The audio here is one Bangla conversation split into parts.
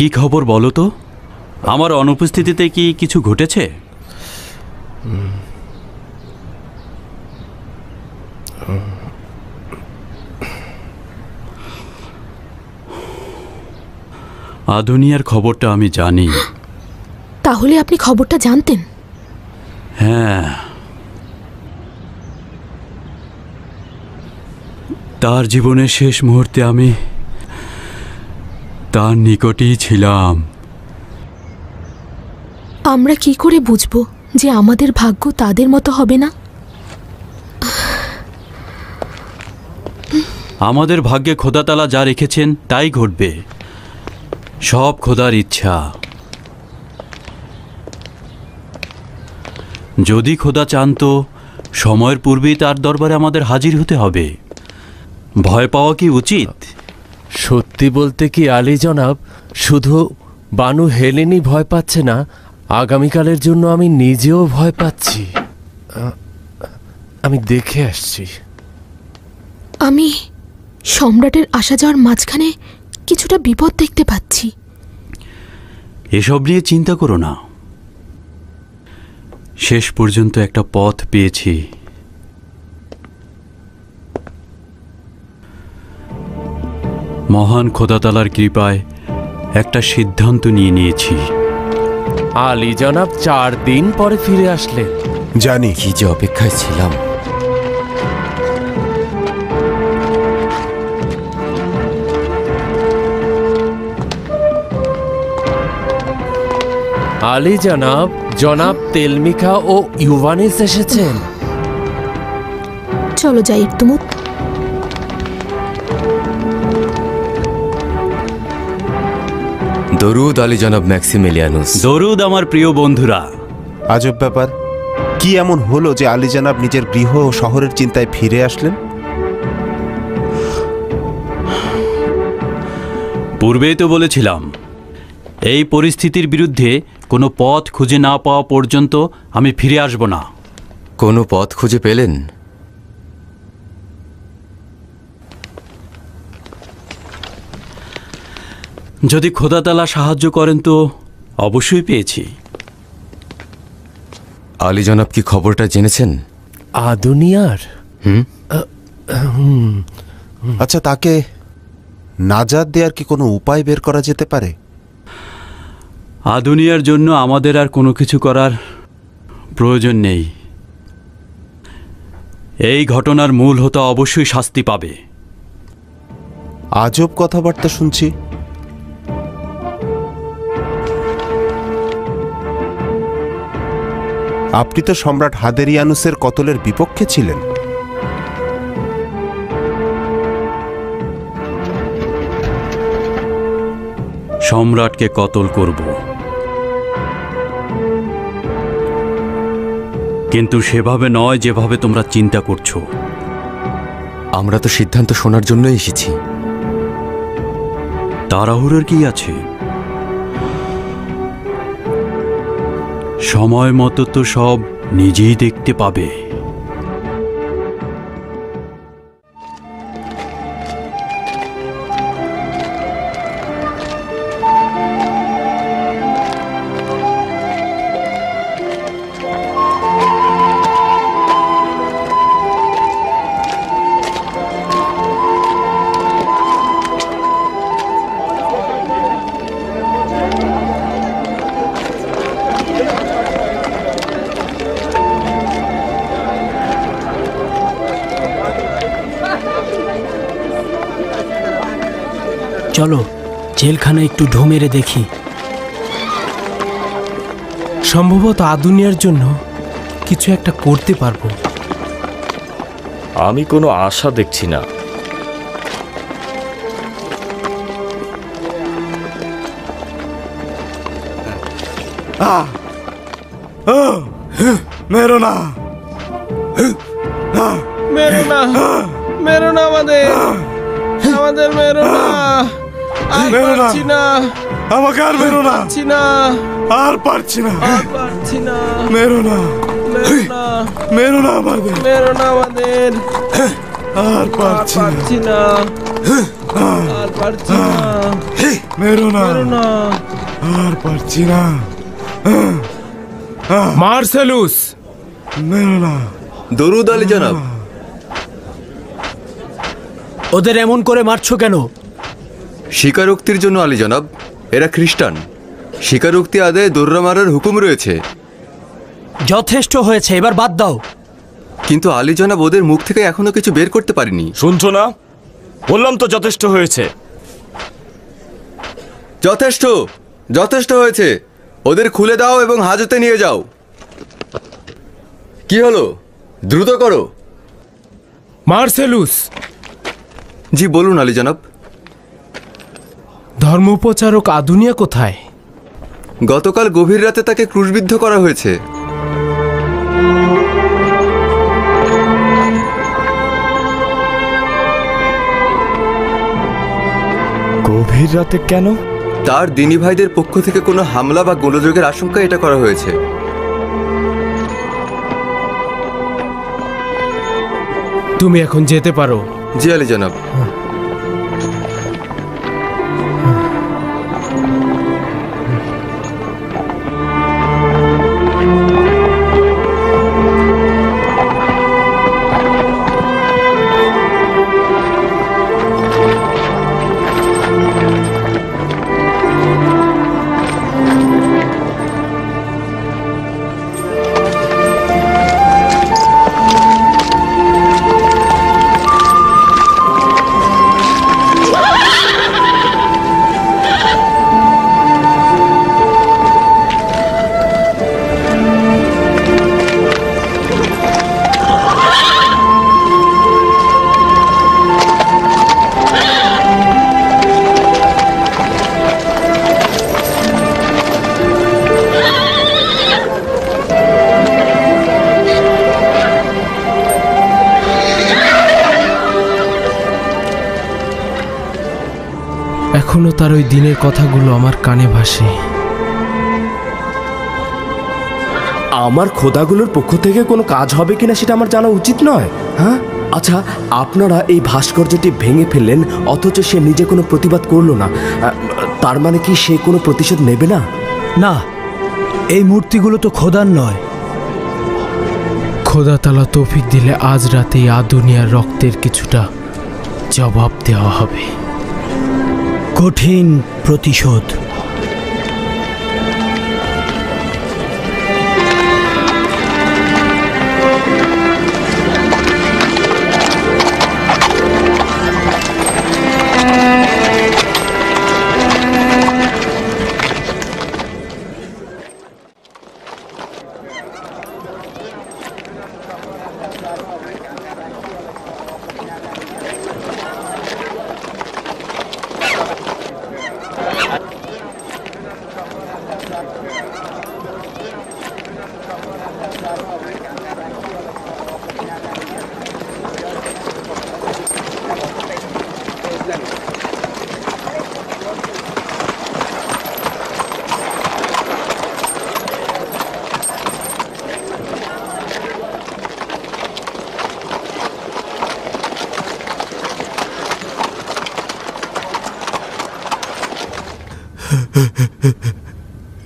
কি খবর বলো তো? আমার অনুপস্থিতিতে কি কিছু ঘটেছে? আদুনিয়ার খবরটা আমি জানি। তাহলে আপনি খবরটা জানতেন? হ্যাঁ, তার জীবনের শেষ মুহূর্তে আমি তার নিকটেই ছিলাম। আমরা কি করে বুঝবো যে আমাদের ভাগ্য তাদের মতো হবে না? আমাদের ভাগ্যে খোদাতালা যা রেখেছেন তাই ঘটবে। সব খোদার ইচ্ছা। যদি খোদা চান তো সময়ের পূর্বেই তার দরবারে আমাদের হাজির হতে হবে। ভয় পাওয়া কি উচিত? সত্যি বলতে কি আলী জনাব, শুধু বানু হেলেনই ভয় পাচ্ছে না, আগামীকালের জন্য আমি নিজেও ভয় পাচ্ছি। আমি দেখে আসছি। আমি সম্রাটের আসা যাওয়ার মাঝখানে কিছুটা বিপদ দেখতে পাচ্ছি। এসব নিয়ে চিন্তা করো না, শেষ পর্যন্ত একটা পথ পেয়েছি। মহান খোদাতালার কৃপায় একটা সিদ্ধান্ত নিয়েছি। আলী জনাব 4 দিন পরে ফিরে আসলেন। জানি কি যে অপেক্ষায় ছিলাম। আলী জনাব, জনাব তেলমিখা ও ইউভানিস এসেছেন। চলো যাই ইরতুমুত। দরুদ আলী জনাব ম্যাক্সিমিলিয়ানুস। দরুদ আমার প্রিয় বন্ধুরা। আজব ব্যাপার, কি এমন হলো যে আলী জনাব নিজের গৃহ ও শহরের চিন্তায় ফিরে আসলেন? পূর্বেই তো বলেছিলাম, এই পরিস্থিতির বিরুদ্ধে কোনো পথ খুঁজে না পাওয়া পর্যন্ত আমি ফিরে আসব না। কোনো পথ খুঁজে পেলেন? যদি খোদাতালা সাহায্য করেন তো অবশ্যই পেয়েছি। আলী জনাব কি খবরটা জেনেছেন? আদুনিয়ার? আচ্ছা, তাকে নাজাত দেওয়ার কি কোনো উপায় বের করা যেতে পারে? আদুনিয়ার জন্য আমাদের আর কোনো কিছু করার প্রয়োজন নেই। এই ঘটনার মূল হোতা অবশ্যই শাস্তি পাবে। আজব কথাবার্তা শুনছি। আপনি তো সম্রাট হাদেরিয়ানুসের কতলের বিপক্ষে ছিলেন। সম্রাটকে কতল করব, কিন্তু সেভাবে নয় যেভাবে তোমরা চিন্তা করছো। আমরা তো সিদ্ধান্ত শোনার জন্যই এসেছি। তাড়াহুড়োর কি আছে? সময় মতো তো সব নিজেই দেখতে পাবে। চলো জেলখানা একটু ঢো মেরে দেখি। সম্ভবত আদুনিয়ার জন্য কিছু একটা করতে পারবো। আমি কোনো আশা দেখছি না। মেরো না, মেরো না, মেরো না, আমাদের মেরো না। মেরো না, পারছি না, আমাকে আর মেরো না, পারছি না, আর পারছি না, পারছি না। মেরো না, মেরো না, মেরো না আমাদের, মেরো না আমাদের, আর পারছি পারছি না। আর পারছি না, মেরো না মেরো না। আর পারছি না মার্সেলুস, মেরো না দরুদ আলী জনাব। ওদের এমন করে মারছো কেন? স্বীকারোক্তির জন্য আলী জনাব, এরা খ্রিস্টান। স্বীকারোক্তি আদায়ে দোররা মারার হুকুম রয়েছে। যথেষ্ট হয়েছে, এবার বাদ দাও। কিন্তু আলী জনাব, ওদের মুখ থেকে এখনো কিছু বের করতে পারিনি। শুনছো না? বললাম তো যথেষ্ট হয়েছে। যথেষ্ট, যথেষ্ট হয়েছে। ওদের খুলে দাও এবং হাজতে নিয়ে যাও। কি হলো? দ্রুত করো। মার্সেলুস, জি বলুন আলী জনাব। ধর্মপ্রচারক আদুনিয়া কোথায়? গতকাল গভীর রাতে তাকে ক্রুশবিদ্ধ করা হয়েছে। গভীর রাতে কেন? তার দিনী ভাইদের পক্ষ থেকে কোনো হামলা বা গোলযোগের আশঙ্কায় এটা করা হয়েছে। তুমি এখন যেতে পারো। জি আলী জনাব। এখনো তার ওই দিনের কথাগুলো আমার কানে ভাসে। আমার খোদাগুলোর পক্ষ থেকে কোনো কাজ হবে কিনা সেটা আমার জানা উচিত নয়? হ্যাঁ, আচ্ছা, আপনারা এই ভাস্কর্যটি ভেঙে ফেললেন অথচ সে নিজে কোনো প্রতিবাদ করলো না। তার মানে কি সে কোনো প্রতিশোধ নেবে না? না, এই মূর্তিগুলো তো খোদার নয়। খোদা তাআলা তৌফিক দিলে আজ রাতেই আদুনিয়ার রক্তের কিছুটা জবাব দেওয়া হবে। কঠিন প্রতিশোধ।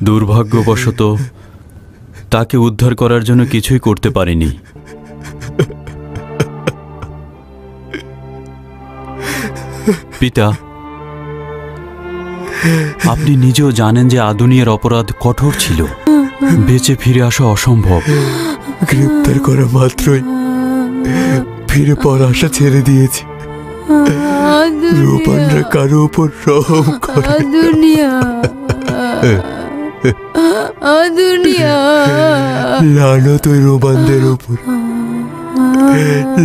দুর্ভাগ্যবশত তাকে উদ্ধার করার জন্য কিছুই করতে পারিনি। পিতা, আপনি নিজেও জানেন যে আদুনিয়ার অপরাধ কঠোর ছিল। বেঁচে ফিরে আসা অসম্ভব। গ্রেপ্তার করা মাত্রই ফিরে পড়ার আশা ছেড়ে দিয়েছি। রূপানরা কারো উপর রহম করে। লানত ওই রোমানদের ওপর,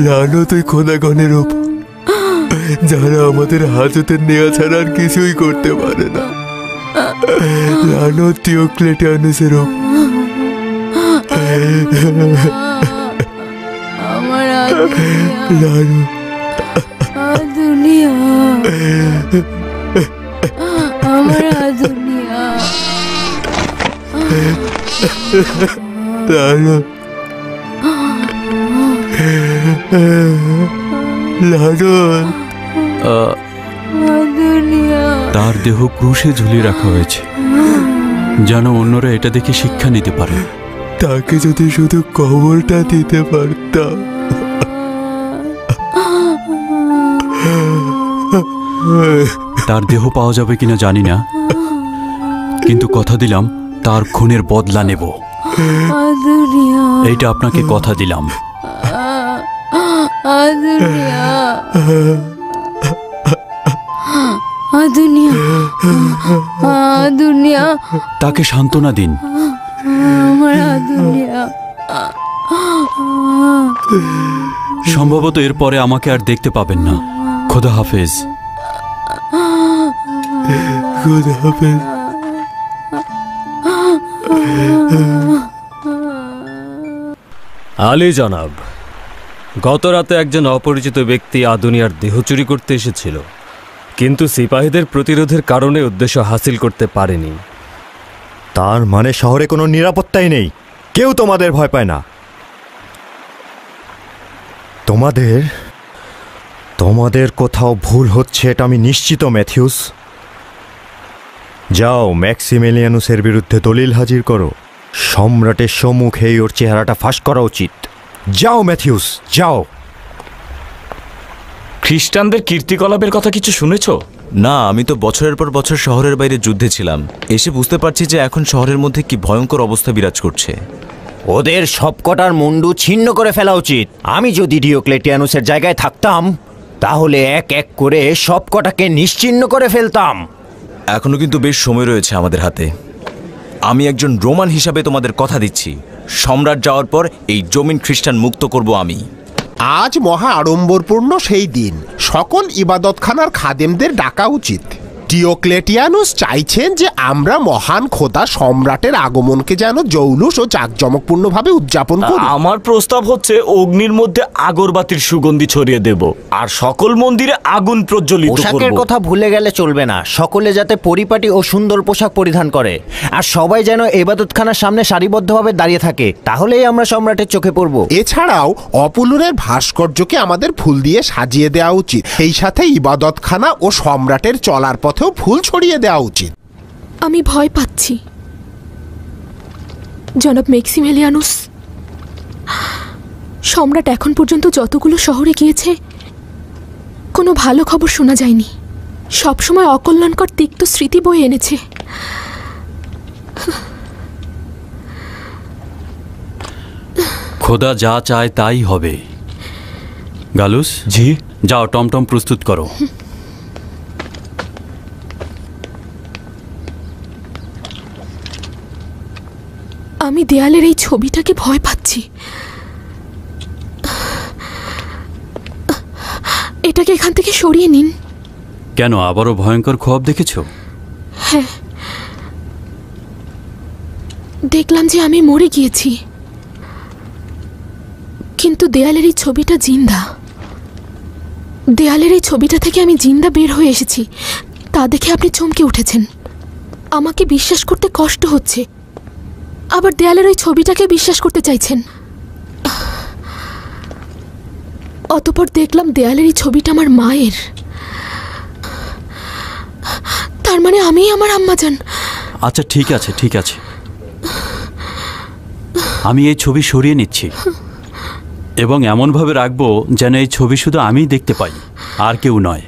লানত ওই খোদাগণের ওপর, যারা আমাদের হাজতের নেওয়া ছাড়া আর কিছুই করতে পারে না। লানত ডিওক্লেটিয়ানুসের ওপর। লানত তার দেহ ক্রুশে ঝুলিয়ে রাখা হয়েছে, যেন অন্যরা এটা দেখে শিক্ষা নিতে পারে। তাকে যদি শুধু কবরটা দিতে পারতাম। তার দেহ পাওয়া যাবে কিনা জানি না, কিন্তু কথা দিলাম তার খুনের বদলা নেব। এইটা আপনাকে কথা দিলাম। তাকে সান্ত্বনা দিন। সম্ভবত এরপরে আমাকে আর দেখতে পাবেন না। খোদা হাফেজ। খোদা হাফেজ। আলী জনাব, গত রাতে একজন অপরিচিত ব্যক্তি আদুনিয়ার দেহ চুরি করতে এসেছিল, কিন্তু সিপাহীদের প্রতিরোধের কারণে উদ্দেশ্য হাসিল করতে পারেনি। তার মানে শহরে কোনো নিরাপত্তাই নেই, কেউ তোমাদের ভয় পায় না। তোমাদের কোথাও ভুল হচ্ছে, এটা আমি নিশ্চিত ম্যাথিউস। যাও ম্যাক্সিমিলিয়ানুসের বিরুদ্ধে দলিল হাজির করো। সম্রাটের সম্মুখেই ওর চেহারাটা ফাঁস করা উচিত। যাও ম্যাথিউস, যাও। খ্রিস্টানদের কীর্তিকলাপের কথা কিছু শুনেছ? না, আমি তো বছরের পর বছর শহরের বাইরে যুদ্ধে ছিলাম। এসে বুঝতে পারছি যে এখন শহরের মধ্যে কি ভয়ঙ্কর অবস্থা বিরাজ করছে। ওদের সবকটার মুন্ডু ছিন্ন করে ফেলা উচিত। আমি যদি ডিওক্লেটিয়ানুসের জায়গায় থাকতাম, তাহলে এক এক করে সবকটাকে নিশ্চিহ্ন করে ফেলতাম। এখনো কিন্তু বেশ সময় রয়েছে আমাদের হাতে। আমি একজন রোমান হিসাবে তোমাদের কথা দিচ্ছি, সম্রাট যাওয়ার পর এই জমিন খ্রিস্টান মুক্ত করব আমি। আজ মহা আড়ম্বরপূর্ণ সেই দিন। সকল ইবাদতখানার খাদেমদের ডাকা উচিত। ডিওক্লেটিয়ানুস চাইছেন যে আমরা মহান খোদা সম্রাটের আগমনকে যেন জৌলুস ও জাঁকজমকপূর্ণভাবে উদযাপন করি। আমার প্রস্তাব হচ্ছে অগ্নির মধ্যে আগরবাতির সুগন্ধি ছড়িয়ে দেব আর সকল মন্দিরে আগুন প্রজ্বলিত করব। পোশাকের কথা ভুলে গেলে চলবে না। সকলে যাতে পরিপাটি ও সুন্দর পোশাক পরিধান করে, আর সবাই যেন ইবাদতখানার সামনে সারিবদ্ধভাবে দাঁড়িয়ে থাকে, তাহলেই আমরা সম্রাটের চোখে পড়ব। এছাড়াও অপুলুনের ভাস্কর্যকে আমাদের ফুল দিয়ে সাজিয়ে দেওয়া উচিত। এই সাথে ইবাদতখানা ও সম্রাটের চলার পথেও ফুল ছড়িয়ে দেওয়া উচিত। আমি ভয় পাচ্ছি জনাব ম্যাক্সিমিলিয়ানুস। সম্রাট এখন পর্যন্ত যতগুলো শহরে গিয়েছে, কোনো ভালো খবর শোনা যায়নি। সবসময় অকল্যাণকর তিক্ত স্মৃতি বয়ে এনেছে। খোদা যা চায় তাই হবে। গালুস, জি, যাও টমটম প্রস্তুত করো। আমি দেয়ালের এই ছবিটাকে ভয় পাচ্ছি। এটাকে এখান থেকে সরিয়ে নিন। কেন, আবারও ভয়ঙ্কর খোয়াব দেখেছ? হ্যাঁ, দেখলাম যে আমি মরে গিয়েছি, কিন্তু দেয়ালের এই ছবিটা জিন্দা। দেয়ালের এই ছবিটা থেকে আমি জিন্দা বের হয়ে এসেছি। তা দেখে আপনি চমকে উঠেছেন। আমাকে বিশ্বাস করতে কষ্ট হচ্ছে, আবার দেয়ালের ওই ছবিটাকে বিশ্বাস করতে চাইছেন। অতঃপর দেখলাম দেয়ালের এই ছবিটা আমার মায়ের। তার মানে আমি আমার আম্মাজান। আচ্ছা ঠিক আছে, ঠিক আছে, আমি এই ছবি সরিয়ে নিচ্ছি এবং এমনভাবে রাখবো যেন এই ছবি শুধু আমিই দেখতে পাই, আর কেউ নয়।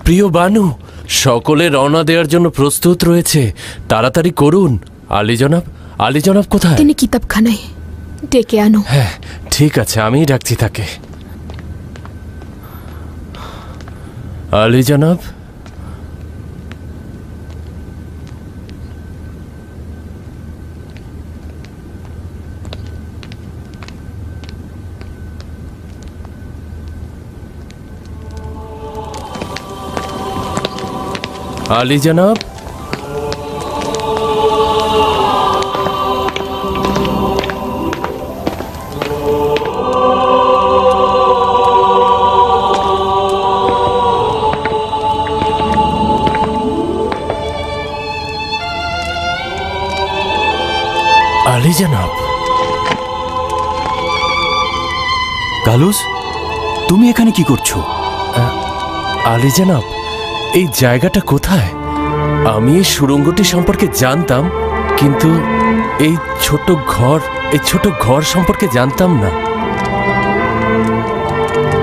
প্রিয় বানু, সকলে রওনা দেওয়ার জন্য প্রস্তুত রয়েছে, তাড়াতাড়ি করুন। আলী জনাব কোথায়? তিনি কিতাবখানায়, ডেকে আনো। হ্যাঁ ঠিক আছে, আমিই ডাকছি তাকে। আলী জনাব, আলী জনাব, আলী জনাব। গালুস, তুমি এখানে কি করছো? আলী জনাব, এই জায়গাটা কোথায়? আমি এই সুড়ঙ্গটি সম্পর্কে জানতাম, কিন্তু এই ছোট ঘর সম্পর্কে জানতাম না।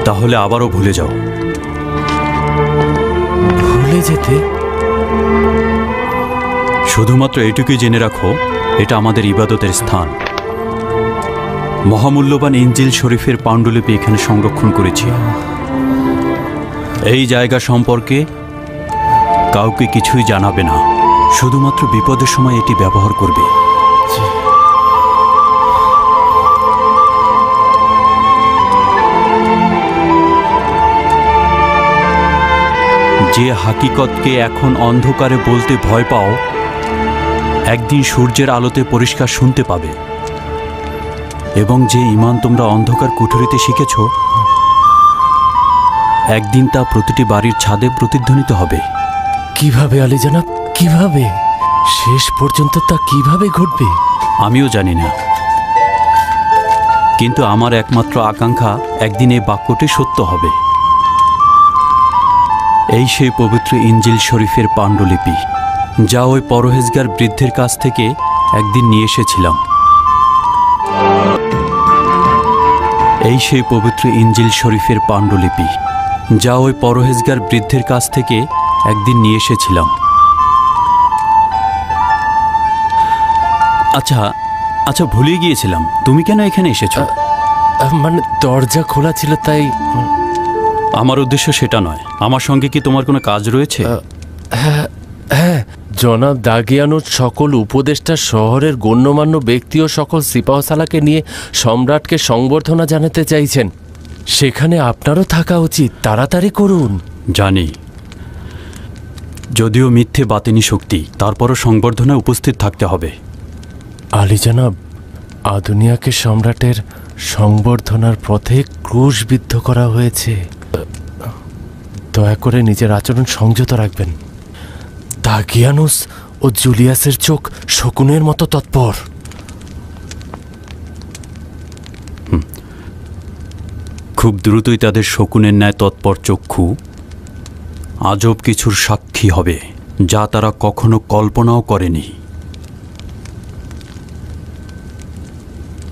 তাহলে আবারও ভুলে যাও। ভুলে যেতে? শুধুমাত্র এটুকুই জেনে রাখো, এটা আমাদের ইবাদতের স্থান। মহামূল্যবান ইনজিল শরীফের পাণ্ডুলিপি এখানে সংরক্ষণ করেছি। এই জায়গা সম্পর্কে কাউকে কিছুই জানাবে না, শুধুমাত্র বিপদের সময় এটি ব্যবহার করবে। যে হাকিকতকে এখন অন্ধকারে বলতে ভয় পাও, একদিন সূর্যের আলোতে পরিষ্কার শুনতে পাবে। এবং যে ঈমান তোমরা অন্ধকার কুঠুরিতে শিখেছ, একদিন তা প্রতিটি বাড়ির ছাদে প্রতিধ্বনিত হবে। কিভাবে আলী জনাব, কিভাবে? শেষ পর্যন্ত তা কিভাবে ঘটবে? আমিও জানি না, কিন্তু আমার একমাত্র আকাঙ্ক্ষা একদিন এই বাক্যটি সত্য হবে। এই সেই পবিত্র ইনজিল শরীফের পাণ্ডুলিপি, যা ওই পরহেজগার বৃদ্ধের কাছ থেকে একদিন নিয়ে এসেছিলাম। এই সেই পবিত্র ইনজিল শরীফের পাণ্ডুলিপি, যা ওই পরহেজগার বৃদ্ধের কাছ থেকে একদিন নিয়ে এসেছিলাম। আচ্ছা, ভুলে গিয়েছিলাম, তুমি কেন এখানে এসেছো? মানে দরজা খোলা ছিল তাই। আমার উদ্দেশ্য সেটা নয়। আমার সঙ্গে কি তোমার কোনো কাজ রয়েছে? হ্যাঁ, জনাব দাগিয়ানুর সকল উপদেষ্টা, শহরের গণ্যমান্য ব্যক্তি ও সকল সিপাহসালাকে নিয়ে সম্রাটকে সংবর্ধনা জানাতে চাইছেন। সেখানে আপনারও থাকা উচিত, তাড়াতাড়ি করুন। জানি, যদিও মিথ্যে বাতিনি শক্তি, তারপরও সংবর্ধনায় উপস্থিত থাকতে হবে। আলী জনাব, আদুনিয়াকে সম্রাটের সংবর্ধনার পথে ক্রুশবিদ্ধ করা হয়েছে। দয়া করে নিজের আচরণ সংযত রাখবেন। দাগিয়ানুস ও জুলিয়াসের চোখ শকুনের মতো তৎপর। খুব দ্রুতই তাদের শকুনের ন্যায় তৎপর চক্ষু আজব কিছুর সাক্ষী হবে, যা তারা কখনো কল্পনাও করেনি।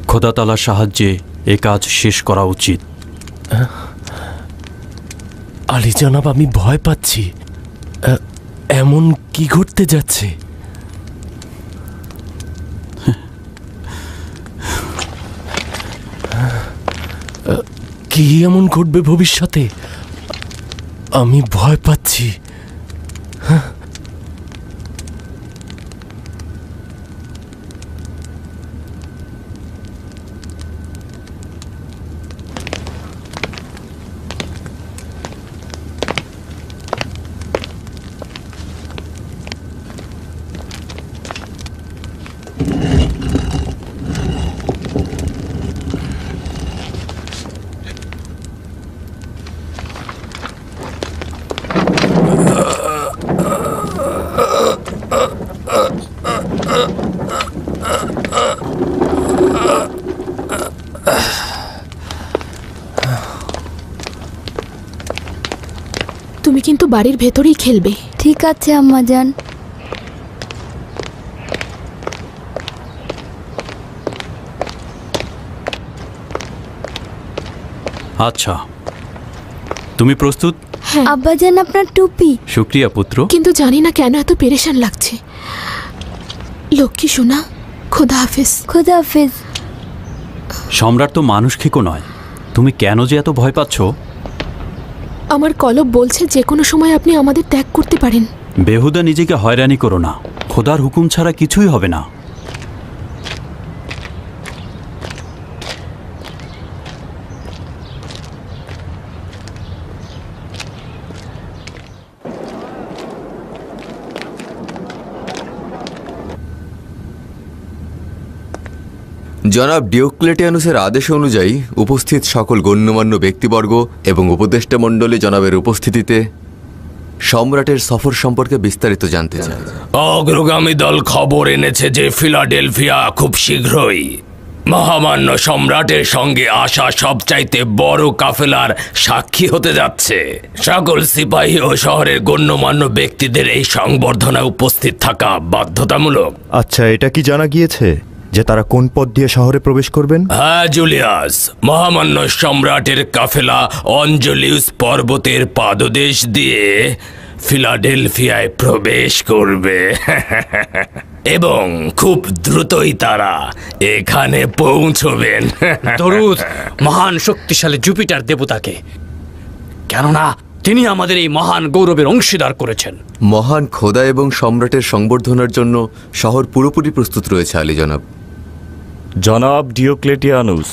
খোদা তাআলার সাহায্যে এ কাজ শেষ করা উচিত। আলী জনাব, আমি ভয় পাচ্ছি। এমন কি ঘটতে যাচ্ছে? কি এমন ঘটবে ভবিষ্যতে? আমি ভয় পাচ্ছি। তুমি কিন্তু বাড়ির ভেতরেই খেলবে। ঠিক আছে আম্মাজান। আচ্ছা, তুমি প্রস্তুত? আব্বাজান আপনার টুপি। শুক্রিয়া পুত্র। কিন্তু জানি না কেন এত পেরেশান লাগছে। লক্ষ্মী সোনা, খোদা হাফেজ। খোদা হাফেজ। সম্রাট তো মানুষ খেকো নয়, তুমি কেন যে এত ভয় পাচ্ছ? আমার কলব বলছে যে কোনো সময় আপনি আমাদের ত্যাগ করতে পারেন। বেহুদা নিজেকে হয়রানি করো না, খোদার হুকুম ছাড়া কিছুই হবে না। জনাব ডিওক্লেটিয়ানুসের আদেশ অনুযায়ী উপস্থিত সকল গণ্যমান্য ব্যক্তিবর্গ এবং উপদেষ্টা মণ্ডলী জনাবের উপস্থিতিতে সম্রাটের সফর সম্পর্কে বিস্তারিত জানতে চায়। অগ্রগামী দল খবর এনেছে যে ফিলাডেলফিয়া খুব শীঘ্রই মহামান্য সম্রাটের সঙ্গে আসা সবচাইতে বড় কাফেলার সাক্ষী হতে যাচ্ছে। সকল সিপাহী ও শহরের গণ্যমান্য ব্যক্তিদের এই সংবর্ধনায় উপস্থিত থাকা বাধ্যতামূলক। আচ্ছা, এটা কি জানা গিয়েছে যে তারা কোন পথ দিয়ে শহরে প্রবেশ করবেন? হ্যাঁ জুলিয়াস, মহামান্য সম্রাটের কাফেলা অঞ্জলিউস পর্বতের পাদদেশ দিয়ে ফিলাডেলফিয়ায় প্রবেশ করবে এবং খুব দ্রুতই তারা এখানে পৌঁছবেন। দরুদ মহান শক্তিশালী জুপিটার দেবতাকে, কেননা তিনি আমাদের এই মহান গৌরবের অংশীদার করেছেন। মহান খোদা এবং সম্রাটের সংবর্ধনার জন্য শহর পুরোপুরি প্রস্তুত রয়েছে আলী জনাব। জনাব ডিওক্লেটিয়ানুস,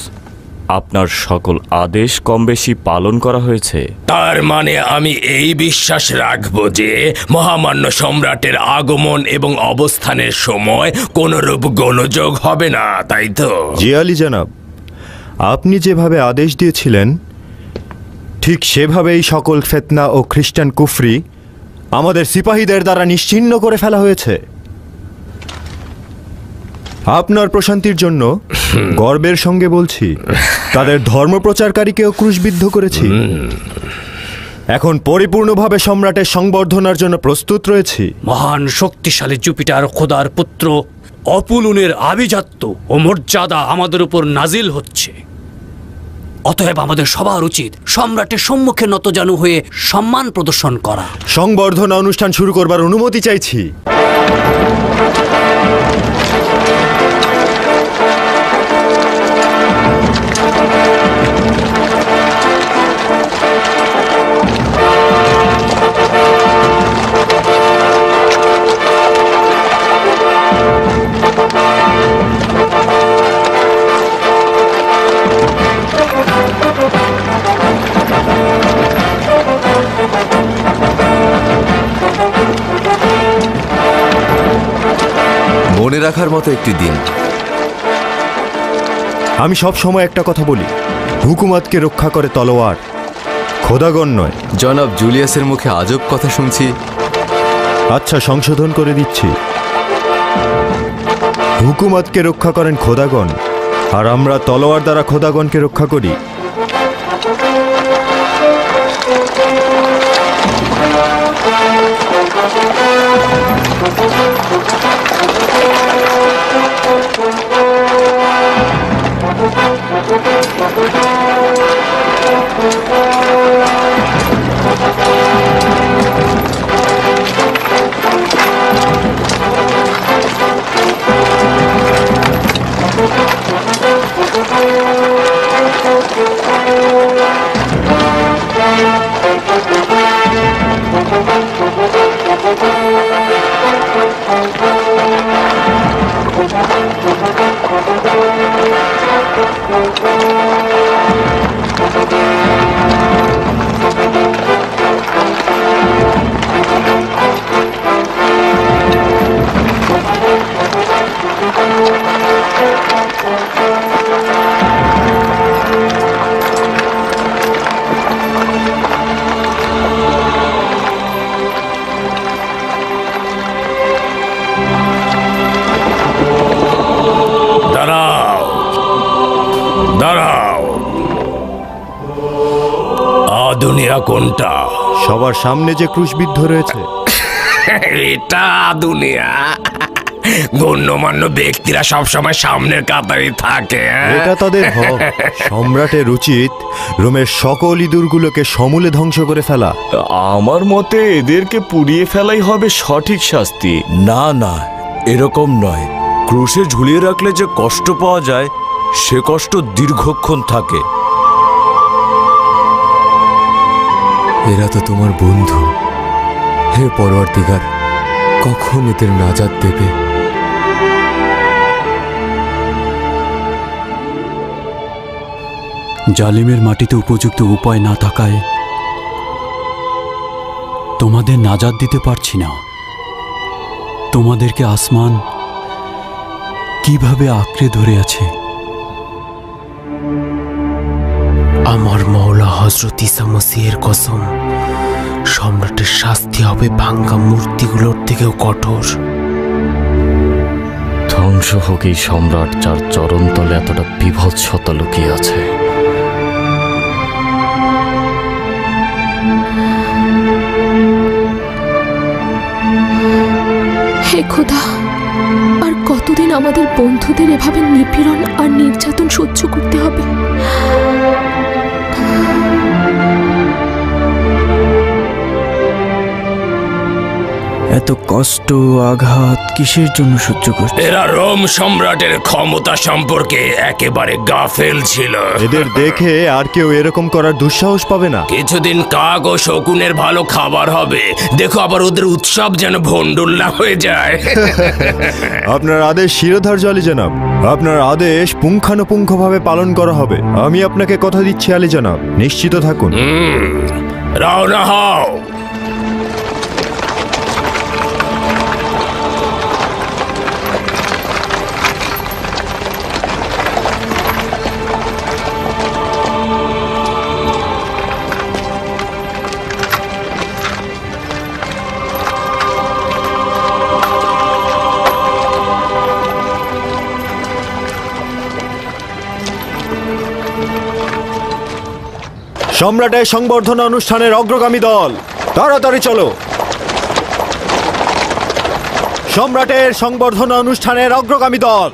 আপনার সকল আদেশ কম বেশি পালন করা হয়েছে। তার মানে আমি এই বিশ্বাস রাখব যে মহামান্য সম্রাটের আগমন এবং অবস্থানের সময় কোনরূপ গোলযোগ হবে না, তাই তো? জি আলী জনাব, আপনি যেভাবে আদেশ দিয়েছিলেন ঠিক সেভাবেই সকল ফিতনা ও খ্রিস্টান কুফরি আমাদের সিপাহীদের দ্বারা নিশ্চিহ্ন করে ফেলা হয়েছে। আপনার প্রশান্তির জন্য গর্বের সঙ্গে বলছি, তাদের ধর্মপ্রচারকারীকেও ক্রুশবিদ্ধ করেছি। এখন পরিপূর্ণভাবে সম্রাটের সংবর্ধনার জন্য প্রস্তুত রয়েছি। মহান শক্তিশালী জুপিটার খোদার পুত্র অপুলুনের আভিজাত্য ও মর্যাদা আমাদের উপর নাজিল হচ্ছে। অতএব আমাদের সবার উচিত সম্রাটের সম্মুখে নতজানু হয়ে সম্মান প্রদর্শন করা। সংবর্ধনা অনুষ্ঠান শুরু করবার অনুমতি চাইছি। মনে রাখার মতো একটি দিন। আমি সব সময় একটা কথা বলি, হুকুমতকে রক্ষা করে তলোয়ার, খোদাগণ নয়। জনাব জুলিয়াসের মুখে আজব কথা শুনছি। আচ্ছা, সংশোধন করে দিচ্ছি। হুকুমতকে রক্ষা করেন খোদাগণ, আর আমরা তলোয়ার দ্বারা খোদাগণকে রক্ষা করি। দুনিয়া কোনটা? সবার সামনে যে ক্রুশবিদ্ধ রয়েছে এটা দুনিয়া। গণ্যমান্য ব্যক্তিরা সবসময় সামনের কাতারে থাকে। এটা তাদের হক। সম্রাটের উচিত রোমের সকল ইঁদুরগুলোকে সমূলে ধ্বংস করে ফেলা। আমার মতে এদেরকে পুড়িয়ে ফেলাই হবে সঠিক শাস্তি। না না, এরকম নয়। ক্রুশে ঝুলিয়ে রাখলে যে কষ্ট পাওয়া যায় সে কষ্ট দীর্ঘক্ষণ থাকে। এরা তো তোমার বন্ধু। হে পরওয়ারদিগার, কখন এদের নাজাত দেবে? জালিমের মাটিতে উপযুক্ত উপায় না থাকায় তোমাদের নাজাত দিতে পারছি না। তোমাদেরকে আসমান কিভাবে আঁকড়ে ধরে আছে। আমার মওলা হযরত ঈসা মসীহের কসম, সম্রাটের শাস্তি হবে ভাঙ্গা মূর্তিগুলোর থেকেও কঠোর। ধ্বংস হোক এই সম্রাট যার চরণতলে এতটা বিভৎসতা লুকিয়ে আছে। হে খোদা, আর কতদিন আমাদের বন্ধুদের এভাবে নিপীড়ন আর নির্যাতন সহ্য করতে হবে? এত কষ্ট আঘাত কিসের জন্য সহ্য করছে? এরা রোম সম্রাটের ক্ষমতা সম্পর্কে একেবারে গাফেল ছিল। এদের দেখে আর কেউ এরকম করার দুঃসাহস পাবে না। কিছুদিন কাক ও শকুনের ভালো খাবার হবে, দেখো আবার ওদের উৎসব যেন ভণ্ডুল্লা হয়ে যায়। আপনার আদেশ শিরোধার্য আলী জনাব। আপনার আদেশ পুঙ্খানুপুঙ্খভাবে পালন করা হবে। আমি আপনাকে কথা দিচ্ছি আলী জনাব, নিশ্চিত থাকুন। রওনা হও। সম্রাটের সংবর্ধনা অনুষ্ঠানের অগ্রগামী দল, তাড়াতাড়ি চলো। সম্রাটের সংবর্ধনা অনুষ্ঠানের অগ্রগামী দল।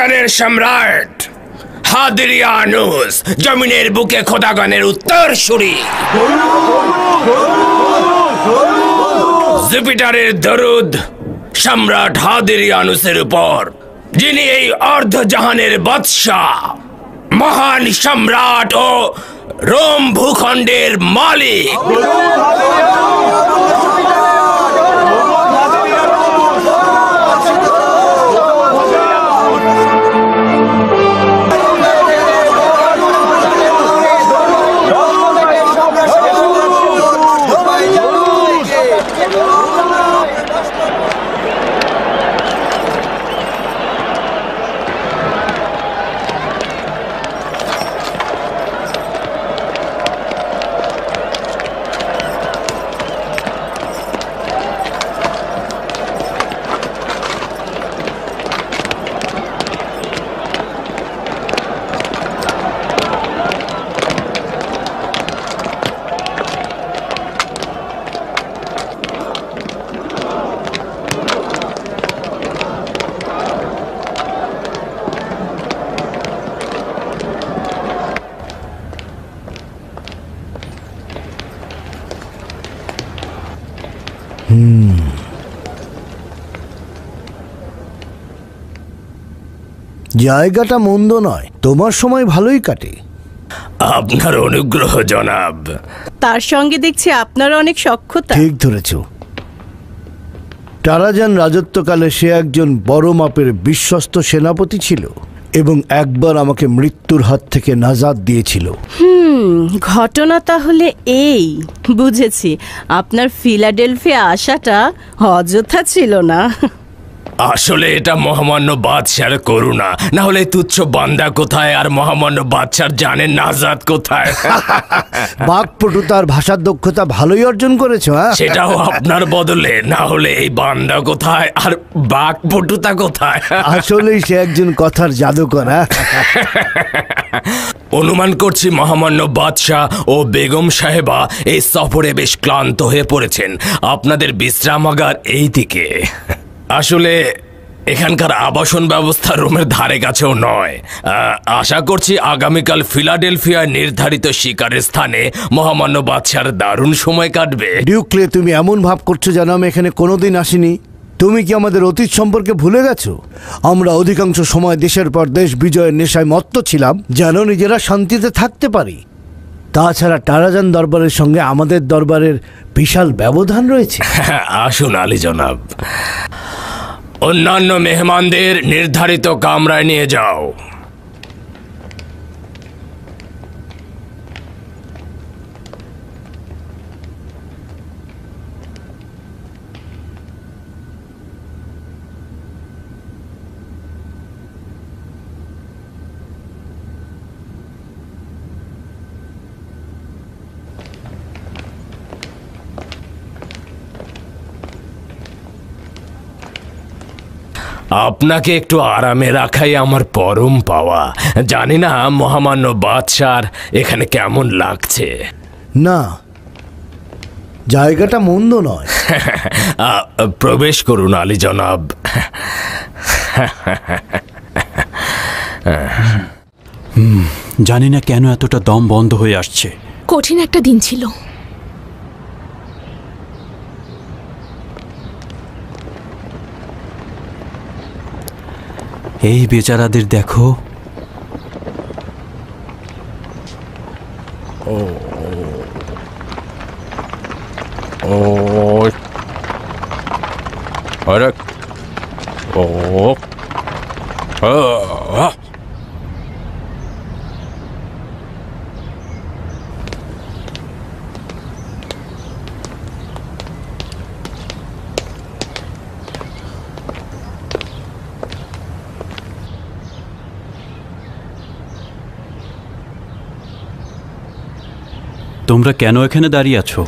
খোদাগণের সম্রাট হাদিরিয়ানুস, জমিনের বুকে খোদাগণের উত্তরসূরি। জুপিটারের দরুদ সম্রাট হাদিরিয়ানুসের উপর, যিনি এই অর্ধজাহানের বাদশাহ, মহান সম্রাট ও রোম ভূখণ্ডের মালিক। জায়গাটা মন্দ নয়, তোমার সময় ভালোই কাটে। আপনার অনুগ্রহ জনাব। তার সঙ্গে দেখছি আপনার অনেক সখ্যতা। ঠিক ধরেছ। টারাজান রাজত্বকালে সে একজন বড় মাপের বিশ্বস্ত সেনাপতি ছিল এবং একবার আমাকে মৃত্যুর হাত থেকে নাজাত দিয়েছিল। ঘটনা তাহলে এই, বুঝেছি। আপনার ফিলাডেলফিয়া আসাটা অযথা ছিল না। আসলে এটা মহামান্য বাদশার করুণা, না হলে তুচ্ছ বান্দা কোথায় আর মহামান্য বাদশার জানেন নাজাত কোথায়। বাকপটুতার ভাষার দক্ষতা ভালোই অর্জন করেছো। সেটাও আপনার বদলে, না হলে এই বান্দা কোথায় আর বাকপটুতা কোথায়। আসলেই সে একজন কথার জাদুকর। অনুমান করছি মহামান্য বাদশাহ ও বেগম সাহেবা এই সফরে বেশ ক্লান্ত হয়ে পড়েছেন। আপনাদের বিশ্রামাগার এই দিকে। আসলে এখানকার আবাসন ব্যবস্থা রোমের ধারে কাছেও নয়। আশা করছি আগামীকাল ফিলাডেলফিয়ায় নির্ধারিত শিকারের স্থানে মহামান্য বাদশার দারুণ সময় কাটবে। ডিউক্লে, তুমি এমন ভাব করছো যেন আমি এখানে কোনোদিন আসিনি। তুমি কি আমাদের অতীত সম্পর্কে ভুলে গেছো? আমরা অধিকাংশ সময় দেশের পর দেশ বিজয়ের নেশায় মত্ত ছিলাম যেন নিজেরা শান্তিতে থাকতে পারি। তাছাড়া টারাজান দরবারের সঙ্গে আমাদের দরবারের বিশাল ব্যবধান রয়েছে। আসুন আলী জনাব, অন্যান্য মেহমানদের নির্ধারিত কামরায় নিয়ে যাও। আপনাকে একটু আরামে রাখাই আমার পরম পাওয়া। জানি না মহামান্য বাদশার এখানে কেমন লাগছে। না, জায়গাটা মন্দ নয়। প্রবেশ করুন আলী জনাব। জানি না কেন এতটা দম বন্ধ হয়ে আসছে। কঠিন একটা দিন ছিল। এই বেচারাদের দেখো। তোমরা কেন এখানে দাঁড়িয়ে আছো?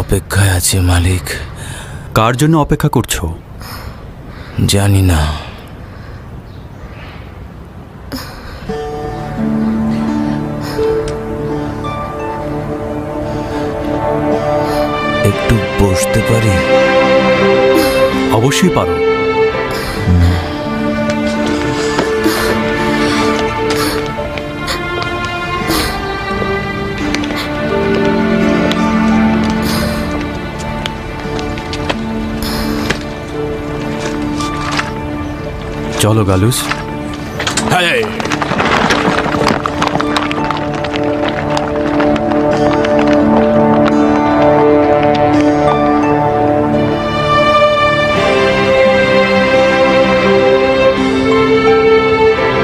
অপেক্ষায় আছে মালিক। কার জন্য অপেক্ষা করছো? জানি না। একটু বসতে পারি? অবশ্যই পারো। চলো গালুস। হ্যাঁ,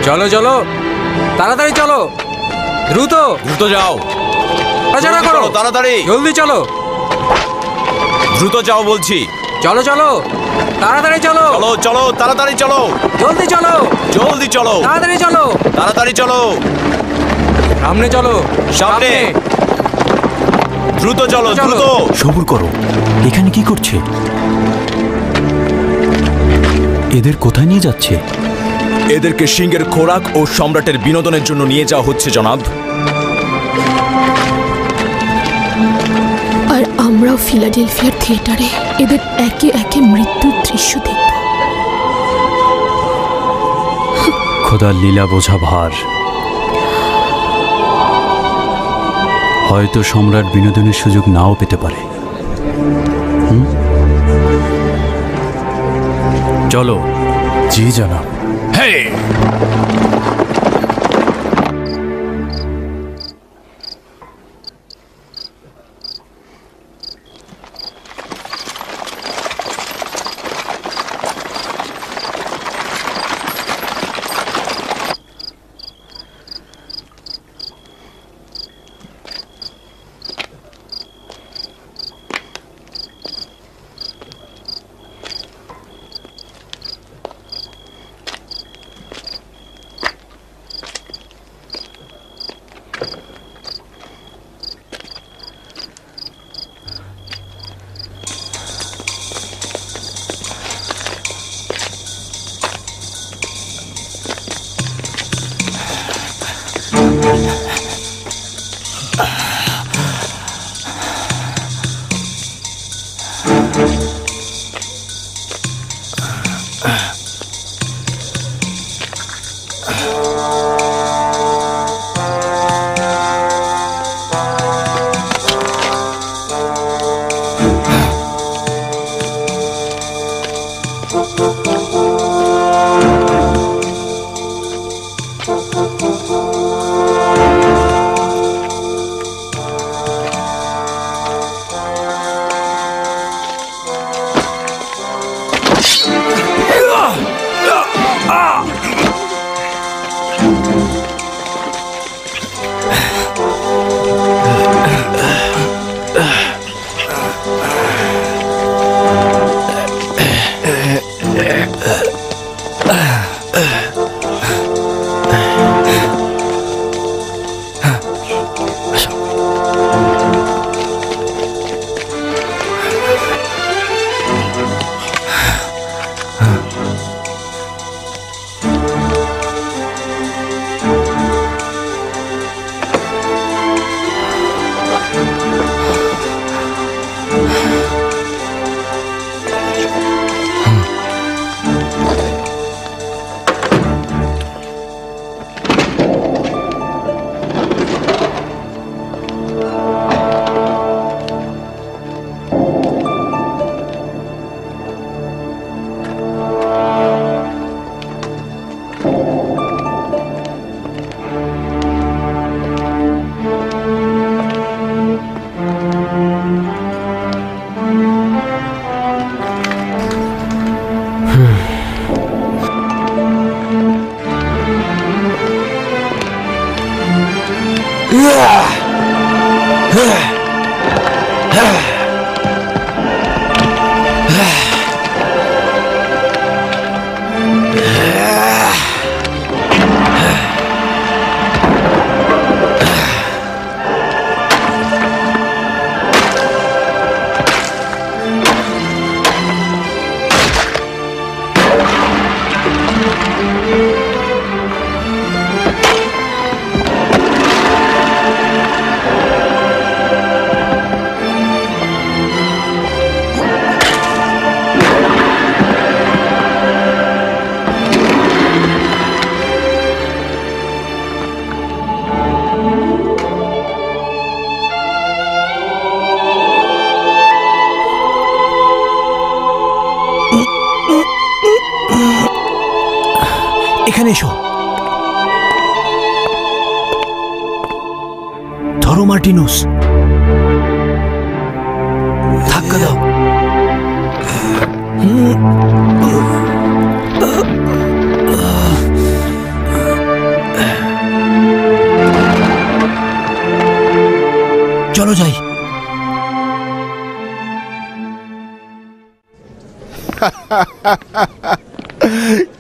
চলো চলো, তাড়াতাড়ি চলো, দ্রুত দ্রুত যাও, তাড়াতাড়ি করো, তাড়াতাড়ি জলদি চলো, দ্রুত যাও বলছি। চলো চলো, তাড়াতাড়ি চলো, চলো চলো, তাড়াতাড়ি চলো, জলদি চলো, জলদি চলো, তাড়াতাড়ি চলো, তাড়াতাড়ি চলো, সামনে চলো, সামনে, দ্রুত চলো, দ্রুত। সবুর করো, এখানে কি করছে? এদের কোথায় নিয়ে যাচ্ছে? এদেরকে সিংহের খোরাক ও সম্রাটের বিনোদনের জন্য নিয়ে যাওয়া হচ্ছে জনাব। আর আমরাও ফিলাডেলফিয়ার থিয়েটারে এদের একে একে মৃত্যুর দৃশ্য দেখব। খোদার লীলা বোঝা ভার। হয়তো সম্রাট বিনোদনের সুযোগ নাও পেতে পারে। চলো। জি জনাব। হ্যাঁ, এখানে এসো। ধরো মার্টিনুস, ধাক্কা দাও। চলো যাই।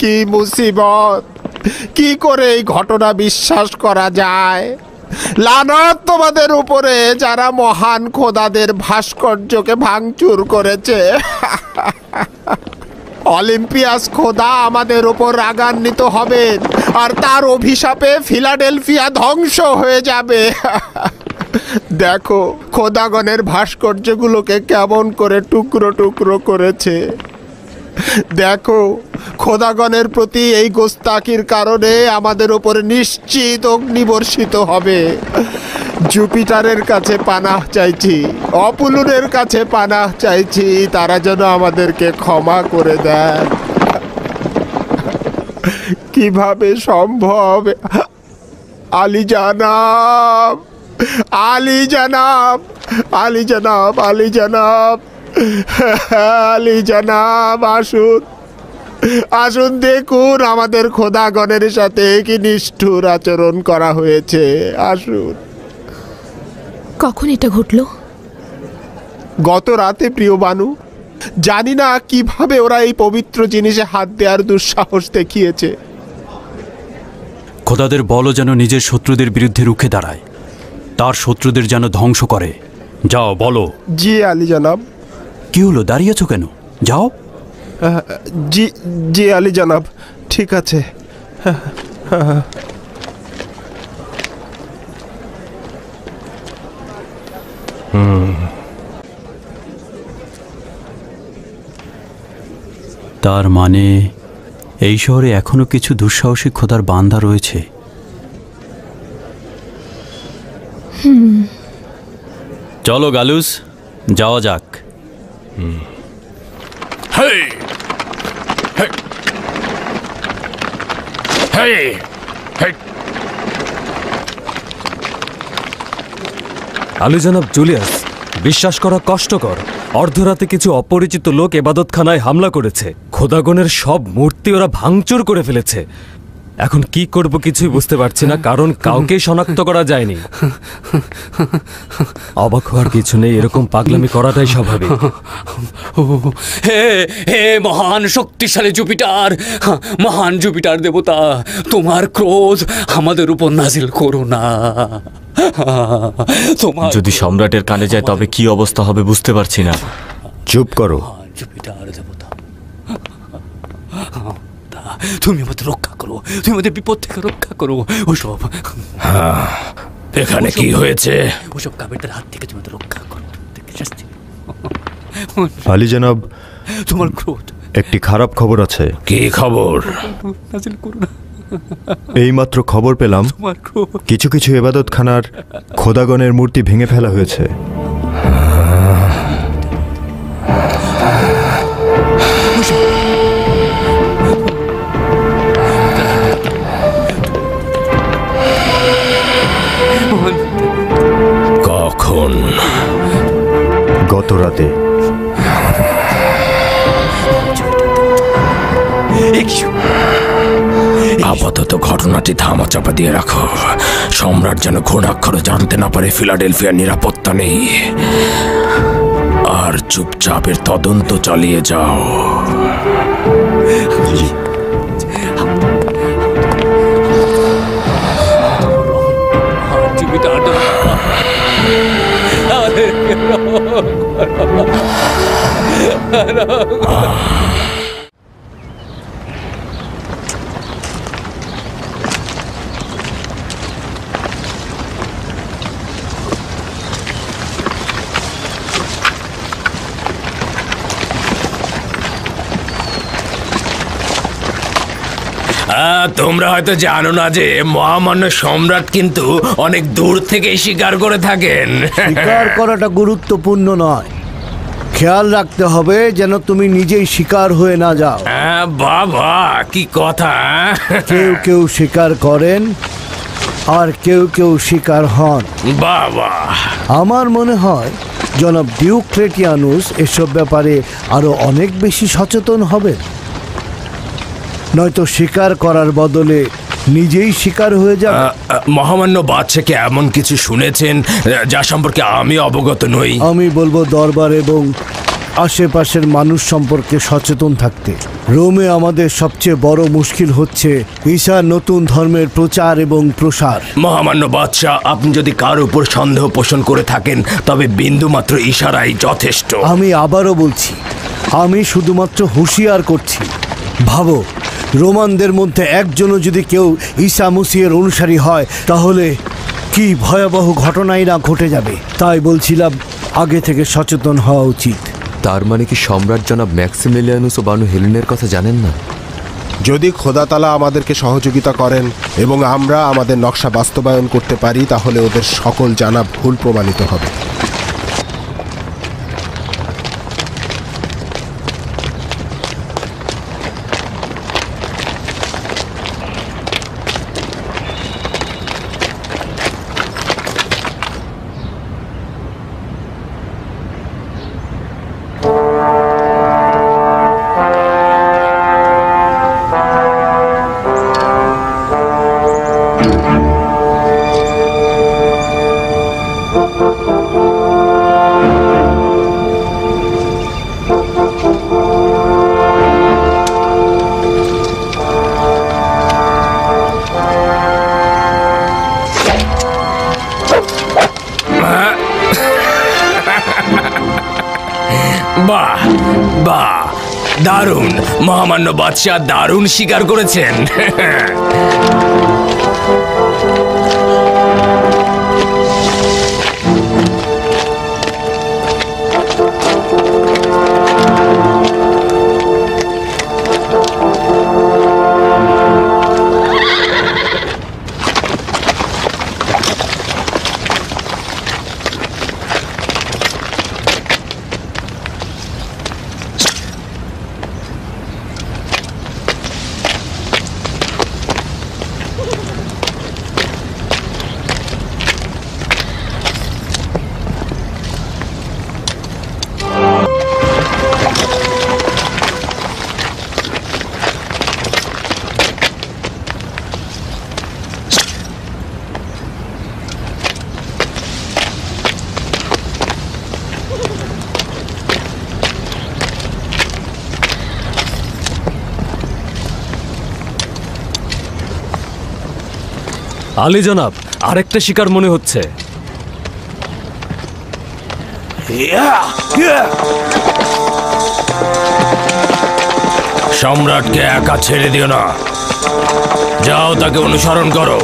কি মুসিবত! কি করে এই ঘটনা বিশ্বাস করা যায়? লানত তোমাদের উপরে, যারা মহান খোদাদের ভাস্কর্যকে ভাঙচুর করেছে। অলিম্পিয়াস খোদা আমাদের উপর রাগান্বিত হবেন, আর তার অভিশাপে ফিলাডেলফিয়া ধ্বংস হয়ে যাবে। দেখো খোদাগণের ভাস্কর্যগুলোকে কেমন করে টুকরো টুকরো করেছে। দেখো খোদাগণের প্রতি এই গোস্তাকির কারণে আমাদের উপরে নিশ্চিত অগ্নিবর্ষিত হবে। জুপিটারের কাছে পানাহ চাইছি, অপুলুনের কাছে পানাহ চাইছি, তারা যেন আমাদেরকে ক্ষমা করে দেয়। কিভাবে সম্ভব? আলী জানাব, আলী জানাব, আলী জানাব, আলী জানাব, আলী জানাব, আসুন আসুন, দেখুন আমাদের খোদাগণের সাথে কি নিষ্ঠুর আচরণ করা হয়েছে। আসুন। কখন এটা ঘটলো? গত রাতে প্রিয় বানু। জানি না কিভাবে ওরা এই পবিত্র জিনিসে হাত দেওয়ার দুঃসাহস দেখিয়েছে। খোদাদের বলো যেন নিজের শত্রুদের বিরুদ্ধে রুখে দাঁড়ায়, তার শত্রুদের যেন ধ্বংস করে। যাও বলো। জি আলী জনাব। কি হলো, দাঁড়িয়েছো কেন? যাও। জি জি আলী জনাব, ঠিক আছে। তার মানে এই শহরে এখনো কিছু দুঃসাহসী খোদার বান্দা রয়েছে। চলো গালুস, যাওয়া যাক। আলী জনাব জুলিয়াস, বিশ্বাস করা কষ্টকর। অর্ধরাতে কিছু অপরিচিত লোক এবাদতখানায় হামলা করেছে। খোদাগণের সব মূর্তি ওরা ভাঙচুর করে ফেলেছে। এখন কি করব কিছুই বুঝতে পারছি না, কারণ কাউকেই শনাক্ত করা যায়নি। অবাক হওয়ার কিছু নেই, এরকম পাগলামি করাটাই স্বাভাবিক। হে হে মহান শক্তিশালী জুপিটার, মহান জুপিটার দেবতা, তোমার ক্রোধ আমাদের উপর নাজিল করো না। যদি সম্রাটের কানে যায় তবে কি অবস্থা হবে বুঝতে পারছি না। চুপ করো। জুপিটার দেবতা, তুমি আমাদের রক্ষা করো, তুমি আমাদের বিপদ থেকে রক্ষা করো। ওসব এখানে কি হয়েছে? ওসব কাবেরদের হাত থেকে তুমি আমাদের রক্ষা করো। আলী জনাব, তোমার ক্রোধ। একটি খারাপ খবর আছে। কি খবর? নাজিল করো না। এইমাত্র খবর পেলাম কিছু কিছু ইবাদতখানার খোদাগণের মূর্তি ভেঙে ফেলা হয়েছে। কখন? গত রাতে। আপাতত ঘটনাটি ধামাচাপা দিয়ে রাখো। সম্রাট যেন ঘোড়াক্ষরে জানতে না পারে ফিলাডেলফিয়ার নিরাপত্তা নেই। আর চুপচাপের তদন্ত চালিয়ে যাও। তোমরা হয়তো জানো না যে মহামান্য সম্রাট কিন্তু অনেক দূর থেকে শিকার করে থাকেন। শিকার করাটা গুরুত্বপূর্ণ নয়, খেয়াল রাখতে হবে যেন তুমি নিজেই শিকার হয়ে না যাও। বাবা কি কথা! কেউ কেউ শিকার করেন আর কেউ কেউ শিকার হন। বাবা, আমার মনে হয় জনাব ডিওক্লেটিয়ানুস এসব ব্যাপারে আরো অনেক বেশি সচেতন হবেন, নয়তো শিকার করার বদলে নিজেই শিকার হয়ে যাবে। মহামান্য বাদশাকে এমন কিছু শুনেছেন যা সম্পর্কে আমি অবগত নই? আমি বলবো দরবার এবং আশেপাশের মানুষ সম্পর্কে সচেতন থাকতে। রোমে আমাদের সবচেয়ে বড় মুশকিল হচ্ছে ঈসার নতুন ধর্মের প্রচার এবং প্রসার। মহামান্য বাদশাহ, আপনি যদি কার উপর সন্দেহ পোষণ করে থাকেন তবে বিন্দুমাত্র ইশারাই যথেষ্ট। আমি আবারও বলছি, আমি শুধুমাত্র হুঁশিয়ার করছি। ভাবো, রোমানদের মধ্যে একজনও যদি কেউ ঈসা মসিহের অনুসারী হয় তাহলে কি ভয়াবহ ঘটনাই না ঘটে যাবে। তাই বলছিলাম আগে থেকে সচেতন হওয়া উচিত। তার মানে কি সম্রাট জনাব ম্যাক্সিমিলিয়ানুস ও বানু হেলেনের কথা জানেন না? যদি খোদাতালা আমাদেরকে সহযোগিতা করেন এবং আমরা আমাদের নকশা বাস্তবায়ন করতে পারি তাহলে ওদের সকল জানা ভুল প্রমাণিত হবে। বাহ বাহ, দারুণ! মহামান্য বাদশাহ দারুণ শিকার করেছেন। আলী জনাব, আরেকটা শিকার মনে হচ্ছে। সম্রাটকে একা ছেড়ে দিও না, যাও তাকে অনুসরণ করো।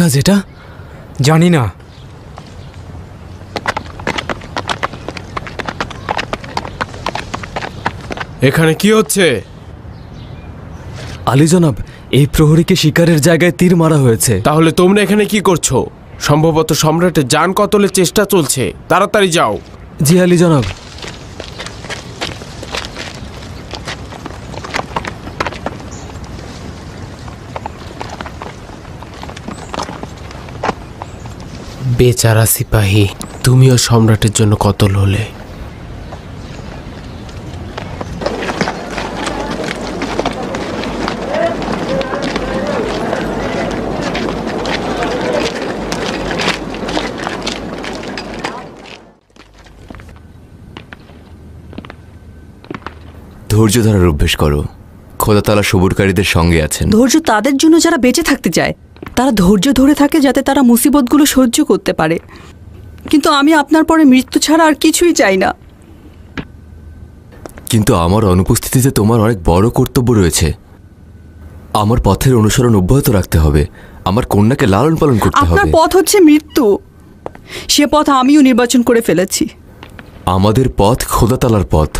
কাজ এটা? জানি না। এখানে কি হচ্ছে? আলী জনাব, এই প্রহরীকে শিকারের জায়গায় তীর মারা হয়েছে। তাহলে তোমরা এখানে কি করছো? সম্ভবত সম্রাটের জান কতলের চেষ্টা চলছে, তাড়াতাড়ি যাও। জি আলী জনাব। বেচারা সিপাহী, তুমিও সম্রাটের জন্য কতল হলে। ধৈর্য ধরার অভ্যেস করো। খোদা তাআলা সবুরকারীদের সঙ্গে আছেন। ধৈর্য তাদের জন্য যারা বেঁচে থাকতে চায়। তারা ধৈর্য ধরে থাকে যাতে তারা মুসিবতগুলো সহ্য করতে পারে। কিন্তু আমি আপনার পরে মৃত্যু ছাড়া আর কিছুই চাই না। কিন্তু আমার অনুপস্থিতিতে তোমার অনেক বড় কর্তব্য রয়েছে। আমার পথের অনুসরণ অব্যাহত রাখতে হবে। আমার কন্যাকে লালন পালন করতে হবে। আপনার পথ হচ্ছে মৃত্যু। সে পথ আমিও নির্বাচন করে ফেলেছি। আমাদের পথ খোদা তাআলার পথ।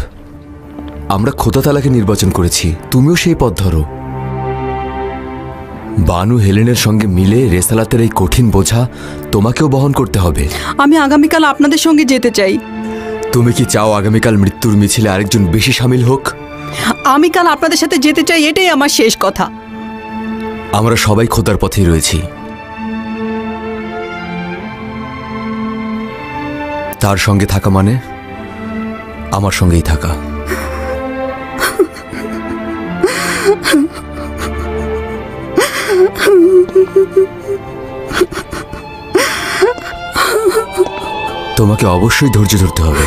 আমরা খোদা তাআলাকে নির্বাচন করেছি, তুমিও সেই পথ ধরো। বানু হেলেনের সঙ্গে মিলে রেসালাতের এই কঠিন বোঝা তোমাকেও বহন করতে হবে। আমি আগামীকাল আপনাদের সঙ্গে যেতে চাই। তুমি কি চাও আগামীকাল মৃত্যুর মিছিলে আরেকজন বেশি সামিল হোক? আমি কাল আপনাদের সাথে যেতে চাই, এটাই আমার শেষ কথা। আমরা সবাই খোদার পথেই রয়েছি। তার সঙ্গে থাকা মানে আমার সঙ্গেই থাকা। তোমাকে অবশ্যই ধৈর্য ধরতে হবে।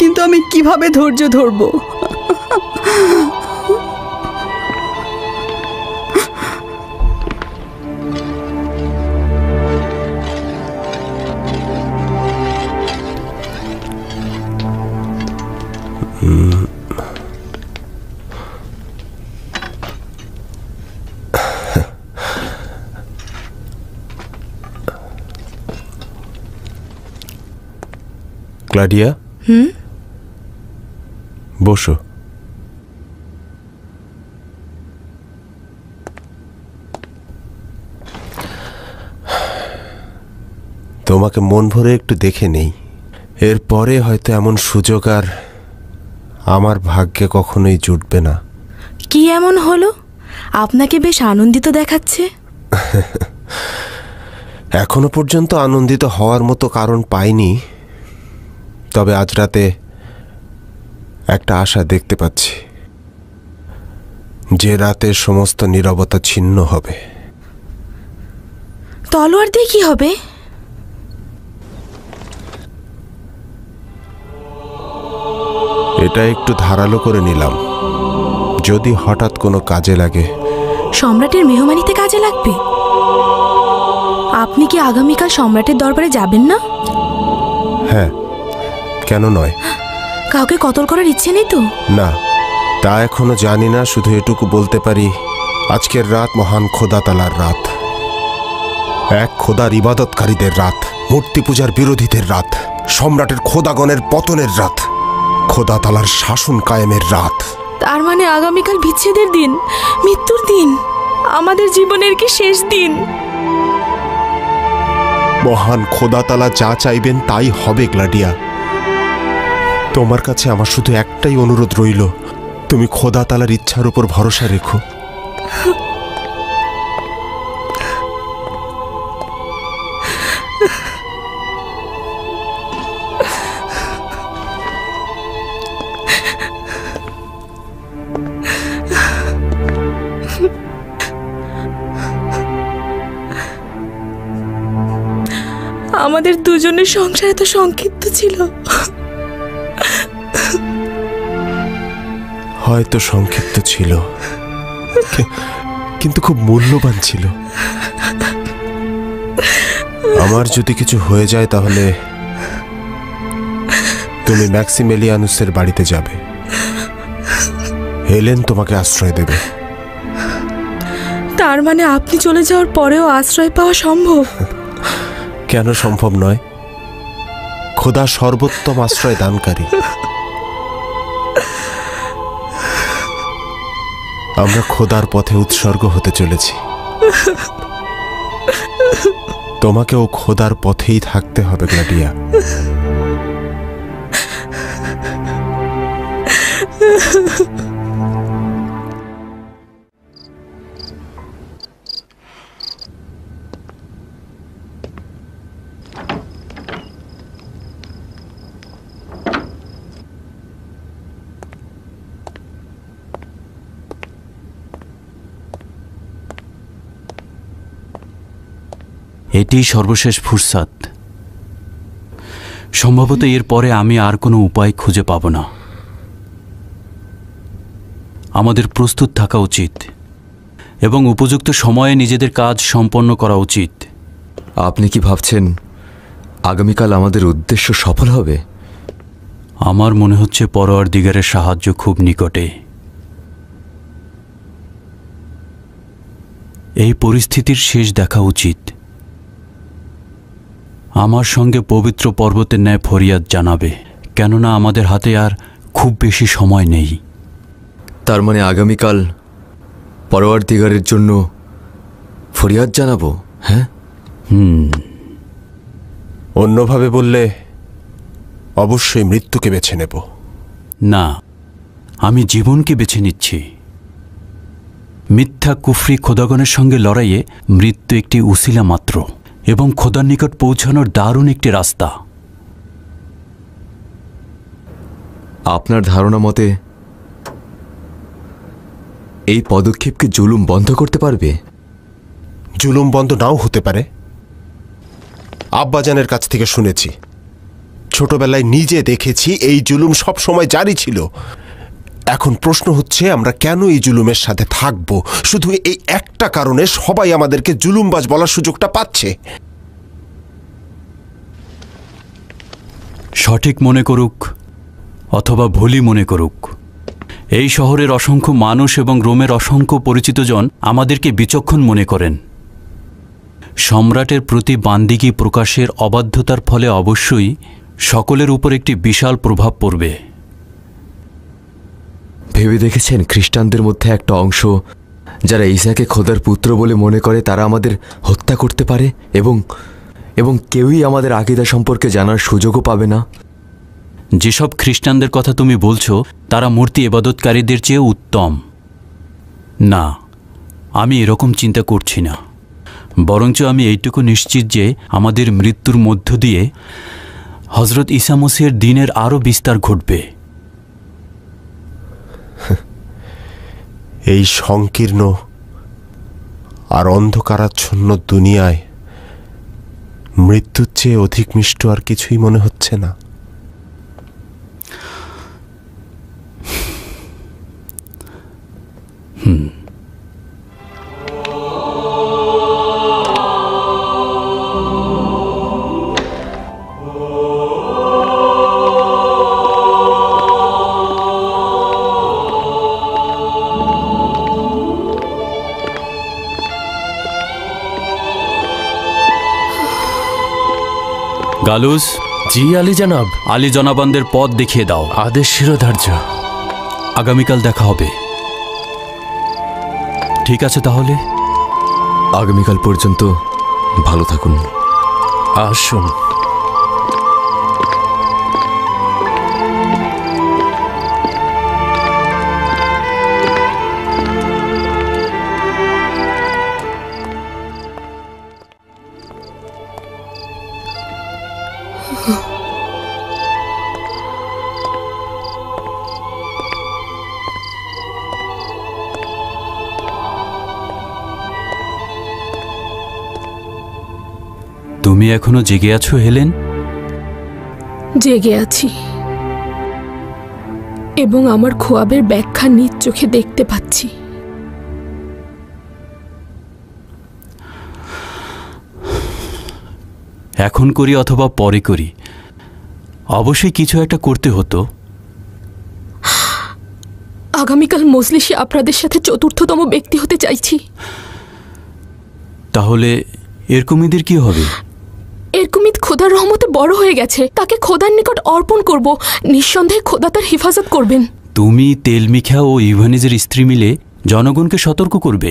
কিন্তু আমি কিভাবে ধৈর্য ধরব? ক্লাডিয়া, বসো। তোমাকে মন ভরে একটু দেখে নেই, এরপরে হয়তো এমন সুযোগ আর আমার ভাগ্যে কখনোই জুটবে না। কি এমন হলো? আপনাকে বেশ আনন্দিত দেখাচ্ছে। এখনো পর্যন্ত আনন্দিত হওয়ার মতো কারণ পাইনি, তবে আজ রাতে একটা আশা দেখতে পাচ্ছি যে রাতে সমস্ত নীরবতা ছিন্ন হবে। তলোয়ার দিয়ে কি হবে? এটা একটু ধারালো করে নিলাম, যদি হঠাৎ কোনো কাজে লাগে। সম্রাটের মেহমানিতে কাজে লাগবে? আপনি কি আগামীকাল সম্রাটের দরবারে যাবেন না? হ্যাঁ, কেন নয়? কাউকে কতল করার ইচ্ছে নেই তো? না, তা এখনো জানি না। শুধু এটুকু বলতে পারি, আজকের রাত মহান খোদা তাআলার রাত, এক খোদার ইবাদতকারীদের রাত, মূর্তি পূজার বিরোধীদের রাত, সম্রাটের খোদাগণের পতনের রাত, খোদা তাআলার শাসন কায়েমের রাত। তার মানে আগামীকাল বিচ্ছেদের দিন, মৃত্যুর দিন, আমাদের জীবনের কি শেষ দিন? মহান খোদা তাআলা যা চাইবেন তাই হবে ক্লাডিয়া। তোমার কাছে আমার শুধু একটাই অনুরোধ রইল, তুমি খোদা তাআলার ইচ্ছার উপর ভরসা রেখো। আমাদের দুজনের সংসার এত সংক্ষিপ্ত ছিল। হয়তো সংক্ষিপ্ত ছিল, কিন্তু খুব মূল্যবান ছিল। আমার যদি কিছু হয়ে যায় তাহলে তুমি ম্যাক্সিমেলিয়ানুসের বাড়িতে যাবে। হেলেন তোমাকে আশ্রয় দেবে। তা তার মানে আপনি চলে যাওয়ার পরেও আশ্রয় পাওয়া সম্ভব? কেন সম্ভব নয়? খোদা সর্বোত্তম আশ্রয় দানকারী। আমরা খোদার পথে উৎসর্গ হতে চলেছি। তোমাকেও খোদার পথেই থাকতে হবে গ্লাডিয়া। এটি সর্বশেষ ফুরসাত। সম্ভবত এর পরে আমি আর কোনো উপায় খুঁজে পাব না। আমাদের প্রস্তুত থাকা উচিত এবং উপযুক্ত সময়ে নিজেদের কাজ সম্পন্ন করা উচিত। আপনি কি ভাবছেন আগামীকাল আমাদের উদ্দেশ্য সফল হবে? আমার মনে হচ্ছে পরওয়ারদিগারের সাহায্য খুব নিকটে। এই পরিস্থিতির শেষ দেখা উচিত। আমার সঙ্গে পবিত্র পর্বতের ন্যায় ফরিয়াদ জানাবে, কেননা আমাদের হাতে আর খুব বেশি সময় নেই। তার মানে আগামীকাল পরওয়ারদিগারের জন্য ফরিয়াদ জানাবো? হ্যাঁ। অন্যভাবে বললে অবশ্যই মৃত্যুকে বেছে নেব। না, আমি জীবনকে বেছে নিচ্ছি। মিথ্যা কুফরি খোদাগণের সঙ্গে লড়াইয়ে মৃত্যু একটি উসিলা মাত্র এবং খোদার নিকট পৌঁছানোর দারুণ একটি রাস্তা। আপনার ধারণা মতে এই পদক্ষেপকে জুলুম বন্ধ করতে পারবে? জুলুম বন্ধ নাও হতে পারে। আব্বাজানের কাছ থেকে শুনেছি, ছোটবেলায় নিজে দেখেছি এই জুলুম সব সময় জারি ছিল। এখন প্রশ্ন হচ্ছে আমরা কেন এই জুলুমের সাথে থাকব? শুধু এই একটা কারণে সবাই আমাদেরকে জুলুমবাজ বলার সুযোগটা পাচ্ছে। সঠিক মনে করুক অথবা ভুলই মনে করুক, এই শহরের অসংখ্য মানুষ এবং রোমের অসংখ্য পরিচিতজন আমাদেরকে বিচক্ষণ মনে করেন। সম্রাটের প্রতি বান্দিগি প্রকাশের অবাধ্যতার ফলে অবশ্যই সকলের উপর একটি বিশাল প্রভাব পড়বে। ভেবে দেখেছেন খ্রিস্টানদের মধ্যে একটা অংশ যারা ঈসাকে খোদার পুত্র বলে মনে করে তারা আমাদের হত্যা করতে পারে এবং কেউই আমাদের আকীদা সম্পর্কে জানার সুযোগও পাবে না। যেসব খ্রিস্টানদের কথা তুমি বলছো তারা মূর্তি ইবাদতকারীদের চেয়ে উত্তম। না, আমি এরকম চিন্তা করছি না। বরঞ্চ আমি এইটুকু নিশ্চিত যে আমাদের মৃত্যুর মধ্য দিয়ে হজরত ঈসা মসীহের দিনের আরও বিস্তার ঘটবে। এই সংকীর্ণ আর অন্ধকারাচ্ছন্ন দুনিয়ায় মৃত্যুর চেয়ে অধিক মিষ্ট আর কিছুই মনে হচ্ছে না। গালুস। জি আলী জনাব। আলী জনাবানদের পথ দেখিয়ে দাও। আদেশ শিরোধার্য। আগামীকাল দেখা হবে। ঠিক আছে তাহলে আগামীকাল পর্যন্ত ভালো থাকুন। আসুন। তুমি এখনো জেগে আছো হেলেন? জেগে আছি এবং আমার খোয়াবের ব্যাখ্যা নিজ চোখে দেখতে পাচ্ছি। এখন করি অথবা পরে করি, অবশ্যই কিছু একটা করতে হতো। আগামীকাল মজলিসে আপনাদের সাথে চতুর্থতম ব্যক্তি হতে চাইছি। তাহলে এরকুমিদের কি হবে? এরকুমিদ খোদার রহমতে বড় হয়ে গেছে, তাকে খোদার নিকট অর্পণ করব। নিঃসন্দেহে খোদা তার হেফাজত করবেন। তুমি তেলমিখা ও ইভানিজের স্ত্রী মিলে জনগণকে সতর্ক করবে।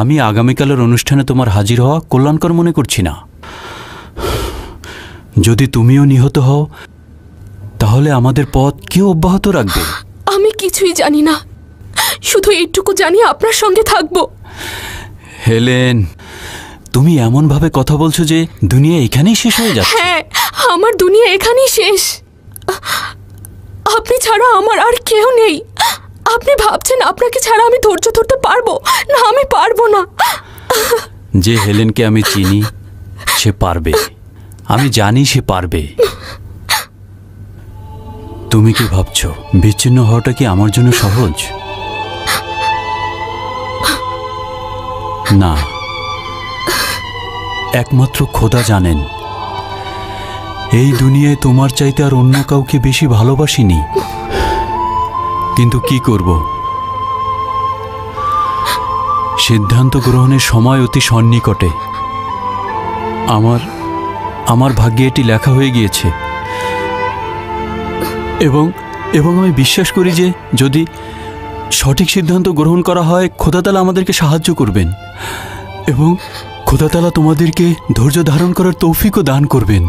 আমি আগামীকালের অনুষ্ঠানে তোমার হাজির হওয়া কল্যাণকর মনে করছি না। যদি তুমিও নিহত হও তাহলে আমাদের পথ কেউ অব্যাহত রাখবে? আমি কিছুই জানি না, শুধু এইটুকু জানি আপনার সঙ্গে থাকব। হেলেন, তুমি এমনভাবে কথা বলছো যে দুনিয়া এখানেই শেষ হয়ে যাচ্ছে। হ্যাঁ, আমার দুনিয়া এখানেই শেষ। আপনি ছাড়া আমার আর কেউ নেই। আপনি ভাবছেন আপনাকে ছাড়া আমি ধৈর্য ধরতে পারবো না? আমি পারবো না। যে হেলেনকে আমি চিনি সে পারবে, আমি জানি সে পারবে। তুমি কি ভাবছো বিচ্ছিন্ন হওয়াটা কি আমার জন্য সহজ? না, একমাত্র খোদা জানেন এই দুনিয়ায় তোমার চাইতে আর অন্য কাউকে বেশি ভালোবাসিনি। কিন্তু কি করব, সিদ্ধান্ত গ্রহণের সময় অতি সন্নিকটে। আমার ভাগ্যে এটি লেখা হয়ে গিয়েছে এবং আমি বিশ্বাস করি যে যদি সঠিক সিদ্ধান্ত গ্রহণ করা হয় খোদা তাআলা আমাদেরকে সাহায্য করবেন এবং খোদা তাআলা তোমাদেরকে ধৈর্য ধারণ করার তৌফিকও দান করবেন।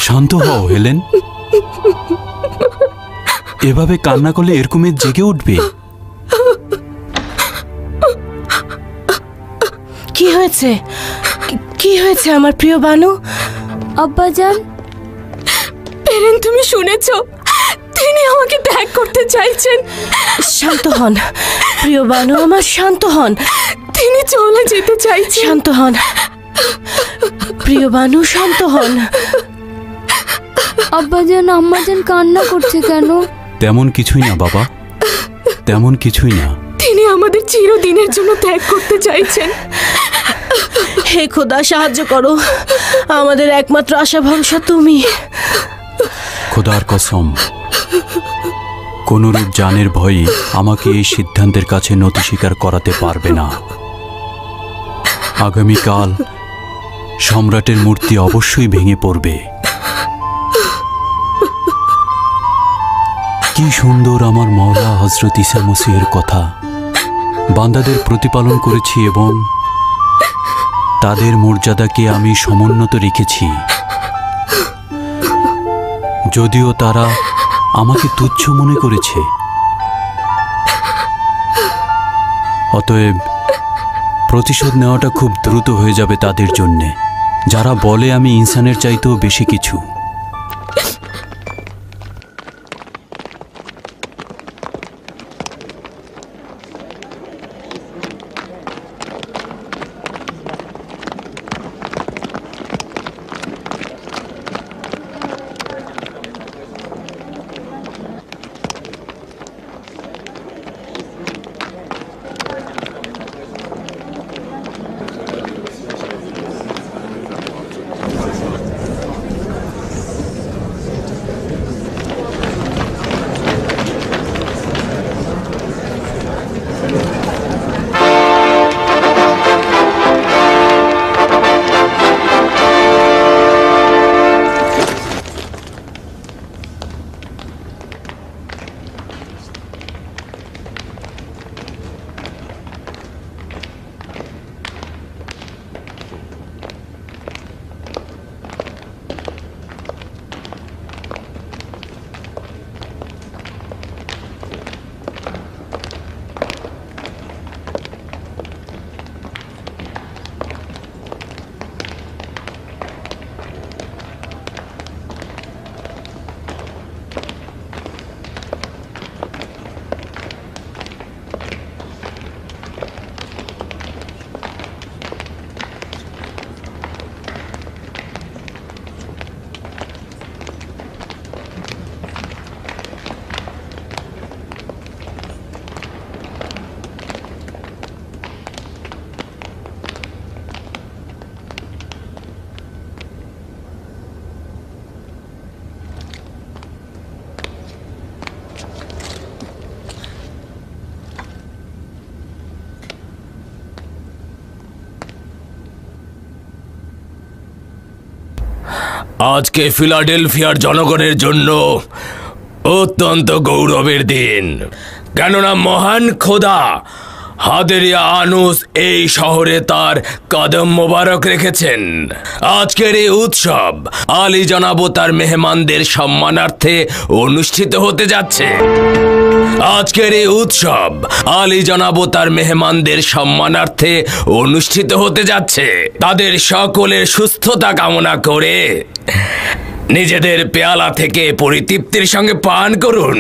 শান্ত হও হেলেন, এভাবে কান্না করলে এরকুমিদ জেগে উঠবে। কি হয়েছে? কি হয়েছে আমার প্রিয় বানু? আব্বাজান, পেরেন, তুমি শুনেছো? তিনি আমাকে ত্যাগ করতে চাইছেন। শান্ত হন প্রিয় বানু আমার, শান্ত হন। তিনি চলে যেতে চাইছেন। শান্ত হন প্রিয় বানু, শান্ত হন। আব্বাজান, আম্মাজান কান্না করছে কেন? তেমন কিছুই না বাবা, তেমন কিছুই না। তিনি আমাদের চিরদিনের জন্য ত্যাগ করতে চাইছেন। হে খোদা, সাহায্য করো, আমাদের একমাত্র আশা ভরসা তুমি। খোদার কসম, কোনরূপ জানের ভয়ে আমাকে এই সিদ্ধান্তের কাছে নতি স্বীকার করাতে পারবে না। আগামীকাল সম্রাটের মূর্তি অবশ্যই ভেঙে পড়বে। কি সুন্দর আমার মাওলা হযরত ঈসা মসীহের কথা। বান্দাদের প্রতিপালন করেছি এবং তাদের মর্যাদাকে আমি সমুন্নত রেখেছি, যদিও তারা আমাকে তুচ্ছ মনে করেছে। অতএব প্রতিশোধ নেওয়াটা খুব দ্রুত হয়ে যাবে তাদের জন্যে, যারা বলে আমি ইনসানের চাইতেও বেশি কিছু। আজকে ফিলাডেলফিয়ার জনগণের জন্য অত্যন্ত গৌরবের দিন, কেননা মহান খোদা হাদেরিয়া আনুস এই শহরে তার কদম মোবারক রেখেছেন। আজকের এই উৎসব আলী জনাব তার মেহমানদের সম্মানার্থে অনুষ্ঠিত হতে যাচ্ছে। আজকের এই উৎসব আলী জনাব তার মেহমানদের সম্মানার্থে অনুষ্ঠিত হতে যাচ্ছে। তাদের সকলের সুস্থতা কামনা করে নিজেদের পেয়ালা থেকে পরিতৃপ্তির সঙ্গে পান করুন।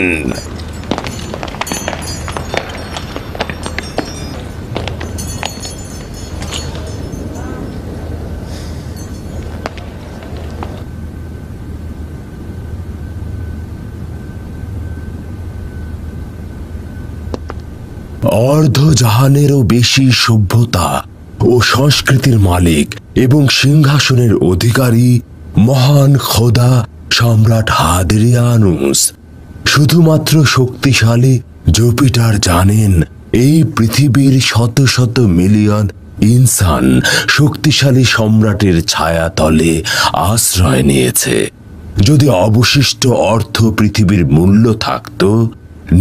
অর্ধজাহানেরও বেশি সভ্যতা ও সংস্কৃতির মালিক এবং সিংহাসনের অধিকারী মহান খোদা সম্রাট হাদেরিয়া আনুস শুধুমাত্র শক্তিশালী জুপিটার জানেন এই পৃথিবীর শত শত মিলিয়ন ইনসান শক্তিশালী সম্রাটের ছায়াতলে আশ্রয় নিয়েছে। যদি অবশিষ্ট অর্থ পৃথিবীর মূল্য থাকত,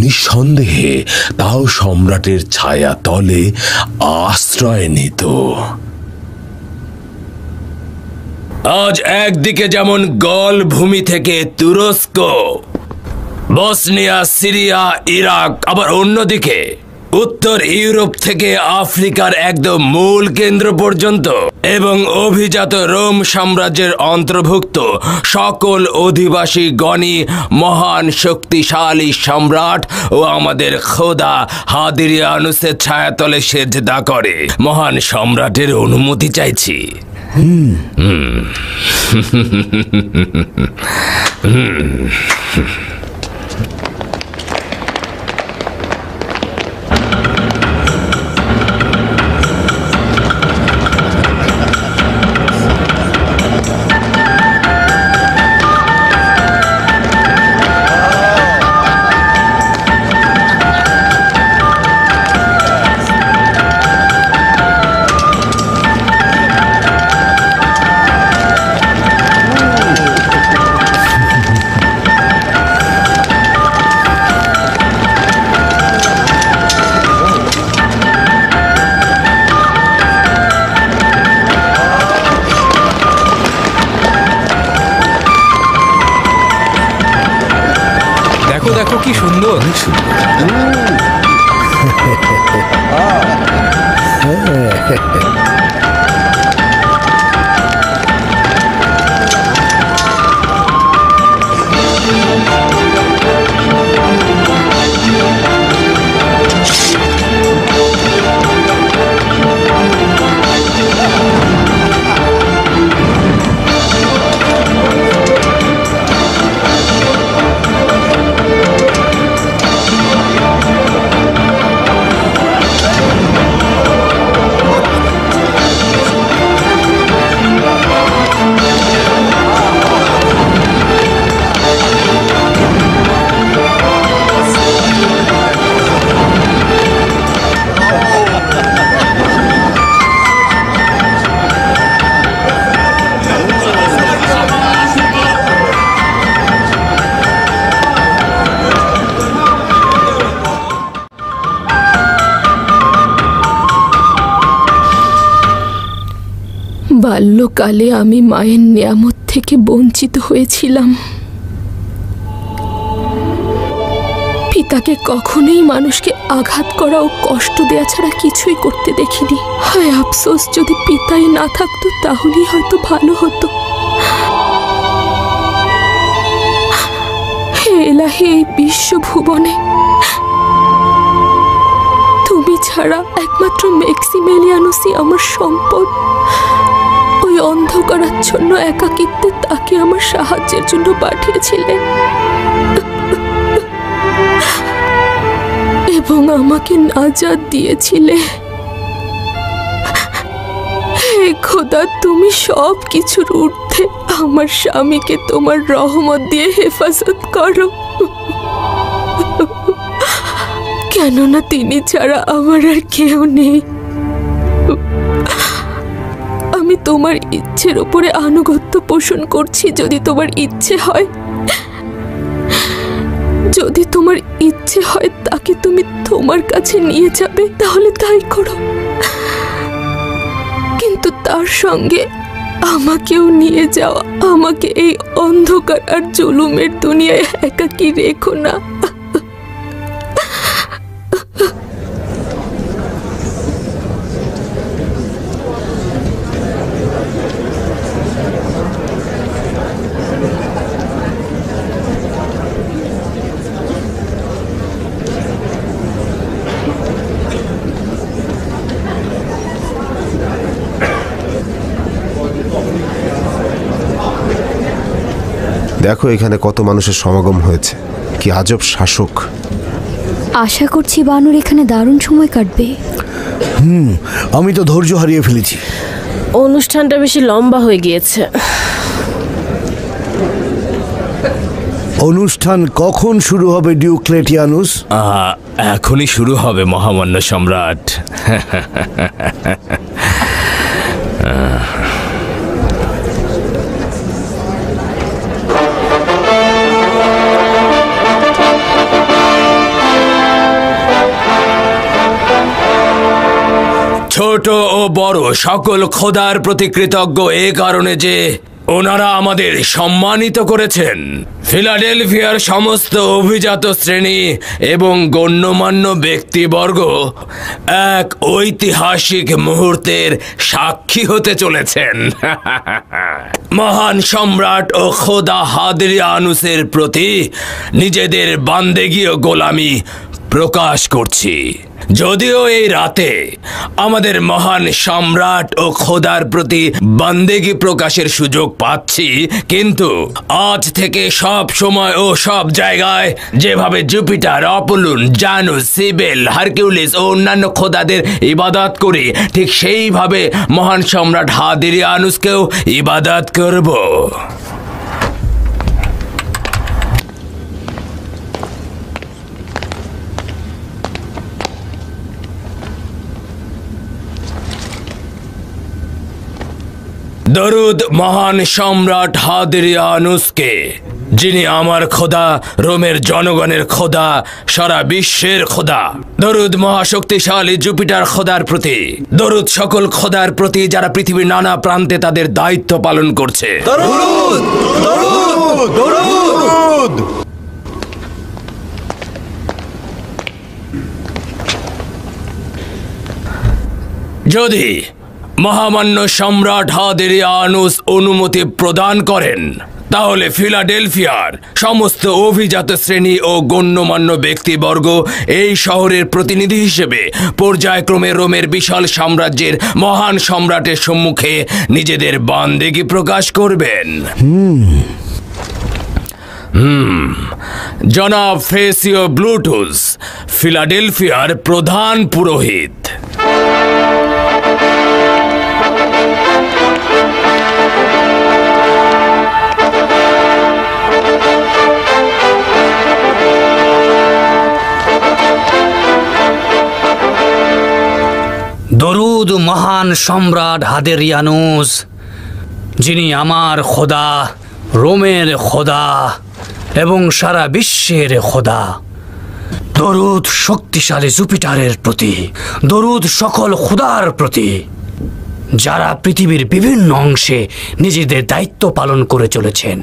নিঃসন্দেহে তাও সম্রাটের ছায়া তলে আশ্রয় নিত। আজ একদিকে যেমন গল ভূমি থেকে তুরস্ক, বসনিয়া, সিরিয়া, ইরাক, আবার অন্যদিকে উত্তর ইউরোপ থেকে আফ্রিকার একদম মূল কেন্দ্র পর্যন্ত এবং অভিজাত রোম সাম্রাজ্যের অন্তর্ভুক্ত সকল অধিবাসী গণই মহান শক্তিশালী সম্রাট ও আমাদের খোদা হাদেরিয়া আনুসের ছায়াতলে সেজদা করে। মহান সম্রাটের অনুমতি চাইছি। দেখো কি সুন্দর। বাল্যকালে আমি মায়ের নিয়ামত থেকে বঞ্চিত হয়েছিলাম। পিতাকে কখনোই মানুষকে আঘাত করা ও কষ্ট দেয়া ছাড়া কিছুই করতে দেখিনি। হায় আফসোস, যদি পিতাই না থাকতো তাহলেই হয়তো ভালো হতো। হে এলাহি, এই বিশ্বভুবনে তুমি ছাড়া একমাত্র ম্যাক্সিমিলিয়ানুসই আমার সম্পদ। ওই অন্ধকারাচ্ছন্ন একাকিত্বে তাকে আমার সাহায্যের জন্য পাঠিয়েছিলেন এবং আমাকে নাজাত দিয়েছিলে। হে খোদা, তুমি সব কিছুর ঊর্ধ্বে আমার স্বামীকে তোমার রহমত দিয়ে হেফাজত করো, কেননা তিনি ছাড়া আমার আর কেউ নেই। আমি তোমার ইচ্ছের উপরে আনুগত্য পোষণ করছি যদি তোমার ইচ্ছে হয়। যদি তোমার ইচ্ছে হয় তাকে তুমি তোমার কাছে নিয়ে যাবে তাহলে তাই করো, কিন্তু তার সঙ্গে আমাকেও নিয়ে যাও। আমাকে এই অন্ধকার আর জুলুমের দুনিয়ায় একাকী রেখো না। দেখো এখানে কত মানুষের সমাগম হয়েছে, কি আজব শাসক। আশা করছি বানর এখানে দারুণ সময় কাটবে। আমি তো ধৈর্য হারিয়ে ফেলেছি। অনুষ্ঠানটা বেশি লম্বা হয়ে গিয়েছে। অনুষ্ঠান কখন শুরু হবে ডিওক্লেটিয়ানুস? এখনই শুরু হবে মহামান্য সম্রাট। ছোট ও বড় সকল খোদার প্রতি কৃতজ্ঞ এ কারণে যে ওনারা আমাদের সম্মানিত করেছেন। ফিলাডেলফিয়ার সমস্ত অভিজাত শ্রেণী এবং গণ্যমান্য ব্যক্তিবর্গ এক ঐতিহাসিক মুহূর্তের সাক্ষী হতে চলেছেন। মহান সম্রাট ও খোদা হাদরিয়ানুসের প্রতি নিজেদের বান্দেগী ও গোলামি প্রকাশ করছি। যদিও এই রাতে আমাদের মহান সম্রাট ও খোদার প্রতি বান্দেগী প্রকাশের সুযোগ পাচ্ছি, কিন্তু আজ থেকে সব সময় ও সব জায়গায় যেভাবে জুপিটার, অপোলন, জানুস, সিবেল, হারকিউলিস ও অন্যান্য খোদাদের ইবাদত করি, ঠিক সেইভাবে মহান সম্রাট হাদরিয়ানুসকেও ইবাদত করব। দরুদ মহান সম্রাট হাদরিয়ানুসকে, যিনি আমার খোদা, রোমের জনগণের খোদা, সারা বিশ্বের খোদা। দরুদ মহাশক্তিশালী জুপিটার খোদার প্রতি। দরুদ সকল খোদার প্রতি যারা পৃথিবীর নানা প্রান্তে তাদের দায়িত্ব পালন করছে। দরুদ, দরুদ, দরুদ। যদি মহামান্য সম্রাট হাদরিয়ানুস অনুমতি প্রদান করেন, তাহলে ফিলাডেলফিয়ার সমস্ত অভিজাত শ্রেণী ও গণ্যমান্য ব্যক্তিবর্গ এই শহরের প্রতিনিধি হিসেবে পর্যায়ক্রমে রোমের বিশাল সাম্রাজ্যের মহান সম্রাটের সম্মুখে নিজেদের বান্দেগী প্রকাশ করবেন। জনাব ফেসিও ব্লুটুস, ফিলাডেলফিয়ার প্রধান পুরোহিত। দরুদ মহান সম্রাট হাদরিয়ানুস, যিনি আমার খোদা, রোমের খোদা এবং সারা বিশ্বের খোদা। দরুদ শক্তিশালী জুপিটারের প্রতি। দরুদ সকল খোদার প্রতি যারা পৃথিবীর বিভিন্ন অংশে নিজেদের দায়িত্ব পালন করে চলেছেন।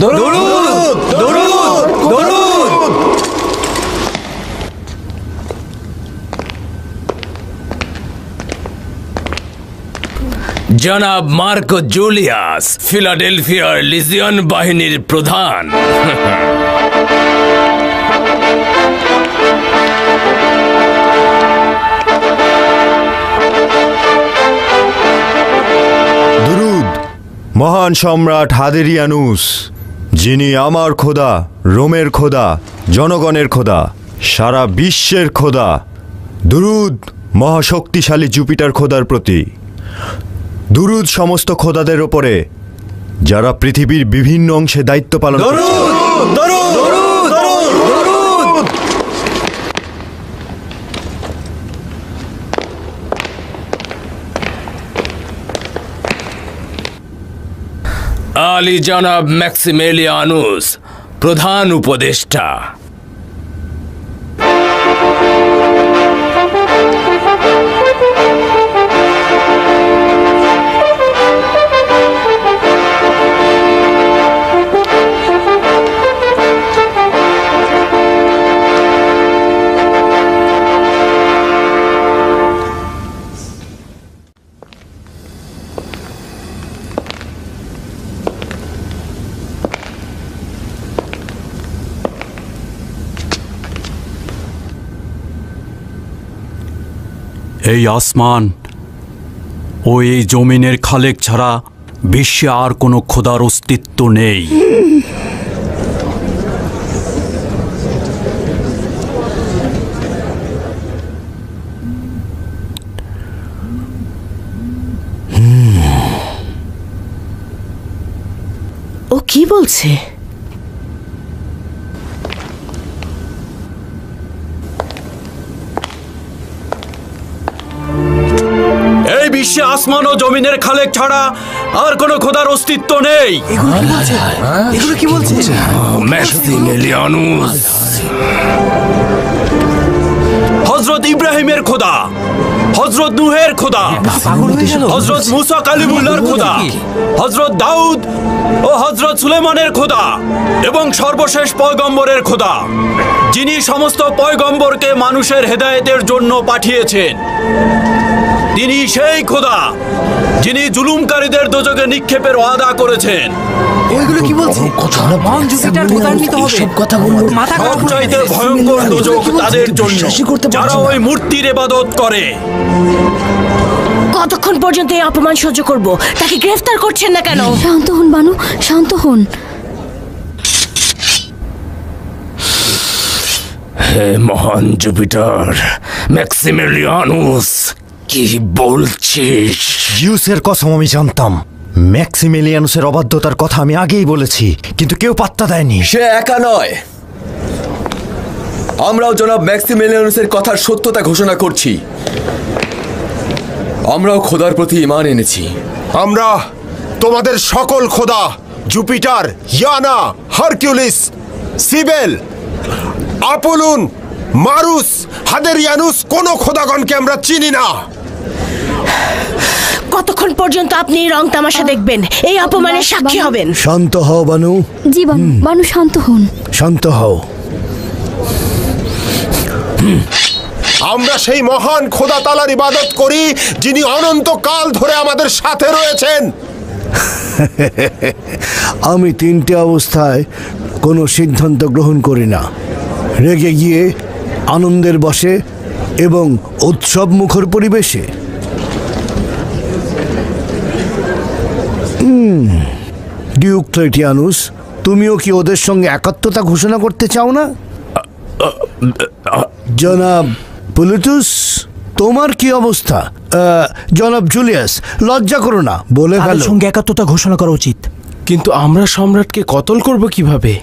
দরুদ, দরুদ, দরুদ। জনাব মার্কো জুলিয়াস, ফিলাডেলফিয়ার লিজিয়ন বাহিনীর প্রধান। দুরুদ মহান সম্রাট হাদরিয়ানুস, যিনি আমার খোদা, রোমের খোদা, জনগণের খোদা, সারা বিশ্বের খোদা। দুরুদ মহাশক্তিশালী জুপিটার খোদার প্রতি। দুরুদ সমস্ত খোদাদের ওপরে যারা পৃথিবীর বিভিন্ন অংশে দায়িত্ব পালন করছে। আলী জনাব ম্যাক্সিমিলিয়ানুস, প্রধান উপদেষ্টা। এই আসমান ও এই জমিনের খালেক ছাড়া বিশ্বে আর কোনো খোদার অস্তিত্ব নেই। ও কি বলছে? এই বিশ্বে আসমান ও জমিনের খালেক ছাড়া আর কোনো খোদার অস্তিত্ব নেই। এগুলো কি বলছে? ম্যাক্সিমিলিয়ানুস হযরত ইব্রাহিমের খোদা, হযরত নূহের খোদা, হযরত মুসা কালিমুল্লাহর খোদা, হযরত দাউদ ও হযরত সুলেমানের খোদা এবং সর্বশেষ পয়গম্বরের খোদা, যিনি সমস্ত পয়গম্বরকে মানুষের হেদায়েতের জন্য পাঠিয়েছেন। তিনি সেই খোদা যিনি জুলুমকারীদের দোজখে নিক্ষেপের ওয়াদা করেছেন। ওইগুলো কি বলছে? সবচাইতে ভয়ঙ্কর দোজখ তাদের জন্য যারা ওই মূর্তির ইবাদত করে। কতক্ষণ পর্যন্ত এই অপমান সহ্য করব? তাকে গ্রেফতার করছেন না কেন? শান্ত হন বানু, শান্ত হন। হে মহান জুপিটার, ম্যাক্সিমিলিয়ানুস, কি বলছিস? জিউসের কসম আমি জানতাম। ম্যাক্সিমিলিয়ানুসের অবাধ্যতার কথা আমি আগেই বলেছি, কিন্তু কেউ পাত্তা দেয়নি। সে একা নয়, আমরাও জনাব ম্যাক্সিমিলিয়ানুসের কথার সত্যতা ঘোষণা করছি। আমরাও খোদার প্রতি ঈমান এনেছি। আমরা তোমাদের সকল খোদা জুপিটার, ইয়ানা, হারকিউলিস, সিবেল, আপোলন, মারুস, হাদেরিয়ানুস কোন খোদাগণকে আমরা চিনি না। কতক্ষণ পর্যন্ত আপনি এই রং তামাশা দেখবেন? এই অপমানের সাক্ষী হবেন? শান্ত হও বানু। জি বানু, বানু শান্ত হন। শান্ত হও। আমরা সেই মহান খোদা তাআলার ইবাদত করি যিনি অনন্তকাল ধরে আমাদের সাথে রয়েছেন। আমি তিনটে অবস্থায় কোনো সিদ্ধান্ত গ্রহণ করি না: রেগে গিয়ে, আনন্দের বশে এবং উৎসব মুখর পরিবেশে। ডিওক্লেটিয়ানুস, তুমিও কি ওদের সঙ্গে একাত্মতা ঘোষণা করতে চাও না? জনাব পুলুটুস, তোমার কি অবস্থা? জনাব জুলিয়াস, লজ্জা করো না, বলে ফেলো। সঙ্গে একাত্মতা ঘোষণা করা উচিত। কিন্তু আমরা সম্রাটকে কতল করব কিভাবে?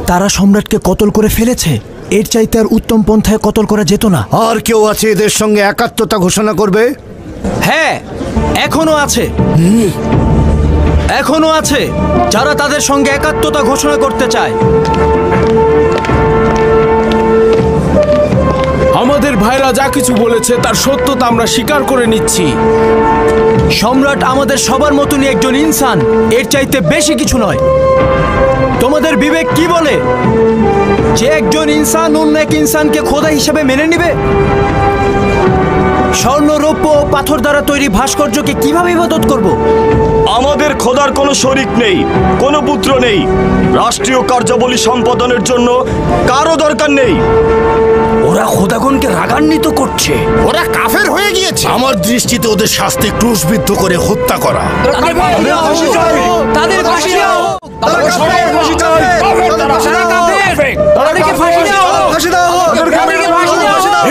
তারা সম্রাটকে কতল করে ফেলেছে, এর চাইতে আর উত্তম পন্থায় কতল করা যেত না। আর কেউ আছে এদের সঙ্গে একাত্মতা ঘোষণা করবে? হ্যাঁ, এখনো আছে, এখনো আছে যারা তাদের সঙ্গে একাত্মতা ঘোষণা করতে চায়। আমাদের ভাইরা যা কিছু বলেছে তার সত্যতা আমরা স্বীকার করে নিচ্ছি। সম্রাট আমাদের সবার মতনই একজন ইনসান, এর চাইতে বেশি কিছু নয়। তোমাদের বিবেক কি বলে যে একজন ইনসান অন্য এক ইনসানকে খোদা হিসেবে মেনে নিবে? স্বর্ণ, রৌপ্য ও পাথর দ্বারা তৈরি ভাস্কর্যকে কিভাবে ইবাদত করব? আমাদের খোদার কোনো শরিক নেই, কোনো পুত্র নেই। রাষ্ট্রীয় কার্যাবলী সম্পাদনের জন্য কারো দরকার নেই। ওরা খোদাগণকে রাগান্বিত করছে। ওরা কাফের হয়ে গিয়েছে। আমার দৃষ্টিতে ওদের শাস্তি ক্রুশবিদ্ধ করে হত্যা করা।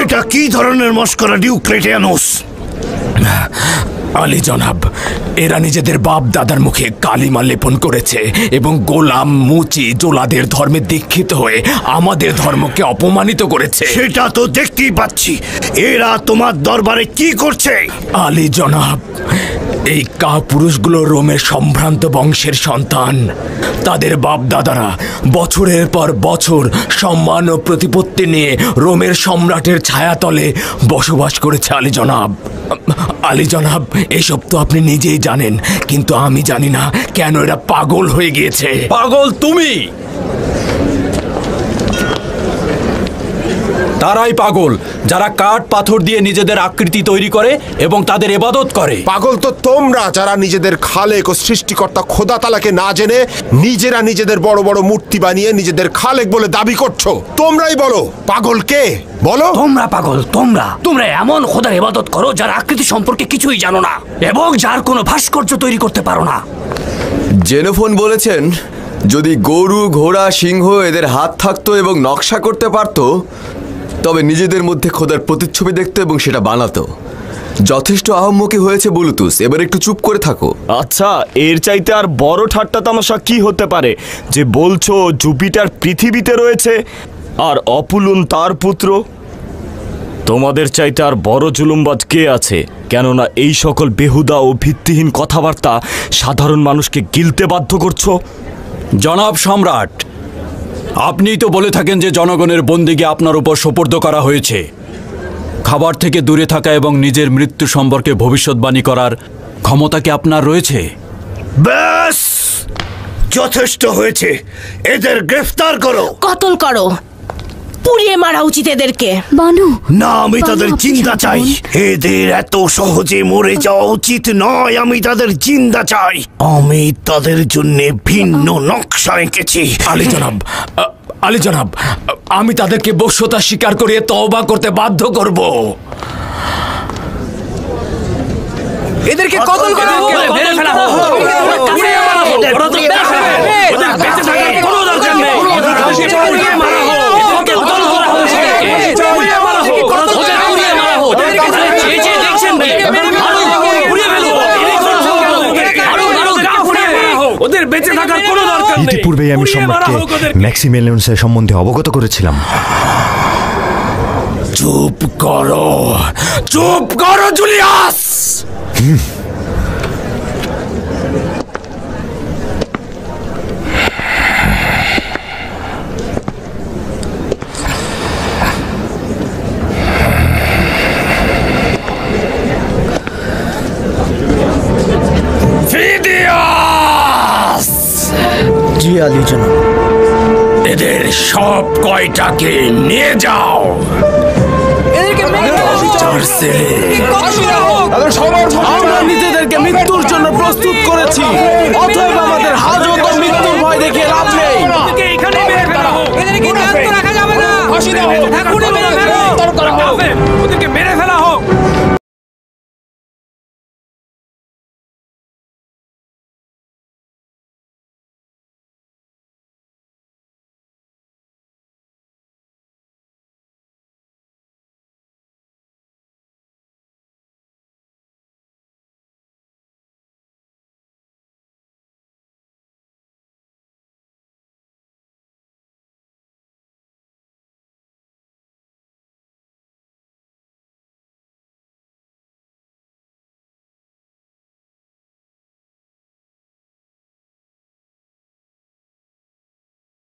এটা কি ধরনের মস্করা ডিওক্লেটিয়ানুস? আলী জনাব, এরা নিজেদের বাপ দাদার মুখে কালিমা লেপন করেছে এবং গোলাম, মুচি, জোলাদের ধর্মে দীক্ষিত হয়ে আমাদের ধর্মকে অপমানিত করেছে। সেটা তো দেখতেই পাচ্ছি। এরা তোমার দরবারে কি করছে? আলী জনাব, এই কাপুরুষগুলো রোমের সম্ভ্রান্ত বংশের সন্তান। তাদের বাপদাদারা বছরের পর বছর সম্মান ও প্রতিপত্তি নিয়ে রোমের সম্রাটের ছায়াতলে বসবাস করেছে আলী জনাব। আলী জনাব, এসব তো আপনি নিজেই জানেন, কিন্তু আমি জানি না কেন এরা পাগল হয়ে গিয়েছে। পাগল তুমি? তারাই পাগল যারা কাঠ পাথর দিয়ে নিজেদের আকৃতি তৈরি করে এবং তাদের ইবাদত করে। পাগল তো তোমরা যারা নিজেদের খালেক ও সৃষ্টিকর্তা খোদা তাআলাকে না জেনে নিজেরা নিজেদের বড় বড় মূর্তি বানিয়ে নিজেদের খালেক বলে দাবি করছো। তোমরাই বলো পাগল কে? বলো। তোমরা পাগল, তোমরা এমন খোদার ইবাদত করো যার আকৃতি সম্পর্কে কিছুই জানো না এবং যার কোনো ভাস্কর্য তৈরি করতে পারো না। জেনোফোন বলেছেন যদি গরু, ঘোড়া, সিংহ এদের হাত থাকতো এবং নকশা করতে পারতো তবে নিজেদের মধ্যে খোদার প্রতিচ্ছবি দেখতো এবং সেটা বানাতো। যথেষ্ট আহম্মকি হয়েছে বুলুতুস, এবার একটু চুপ করে থাকো। আচ্ছা, এর চাইতে আর বড় ঠাট্টা তামাশা কি হতে পারে যে বলছো জুপিটার পৃথিবীতে রয়েছে আর অপুলুন তার পুত্র? তোমাদের চাইতে আর বড় জুলুমবাজ কে আছে? কেননা এই সকল বেহুদা ও ভিত্তিহীন কথাবার্তা সাধারণ মানুষকে গিলতে বাধ্য করছো। জনাব সম্রাট, আপনিই তো বলে থাকেন যে জনগণের বন্দিকে আপনার উপর সোপর্দ করা হয়েছে। খাবার থেকে দূরে থাকা এবং নিজের মৃত্যু সম্পর্কে ভবিষ্যৎবাণী করার ক্ষমতা কি আপনার রয়েছে? ব্যাস, যথেষ্ট হয়েছে। এদের গ্রেফতার করো, কতল করো, পুড়িয়ে মারা উচিত এদেরকে। বানু না, আমি তাদের জিন্দা চাই। এদের এত সহজে মরে যাওয়া উচিত নয়, আমি তাদের জিন্দা চাই। আমি তাদের জন্য ভিন্ন নকশা এঁকেছি। আলী জনাব, আমি তাদেরকে বশ্যতা স্বীকার করিয়ে তওবা করতে বাধ্য করব। এদেরকে কতল করো, মেরে ফেলা হোক। ওদের বেঁচে থাকার কোনো দরকার নেই। পুড়িয়ে মারা হোক। ইতিপূর্বেই আমি সম্রাটকে ম্যাক্সিমিলিয়ানুসের সম্বন্ধে অবগত করেছিলাম। চুপ করো, চুপ করো জুলিয়াস। জি আলী জনাব। এদের সব কয়টাকে নিয়ে যাও। আমরা নিজেদেরকে মৃত্যুর জন্য প্রস্তুত করেছি, অতএব আমাদের হাজত ও মৃত্যুর ভয় দেখে লাভ নেই।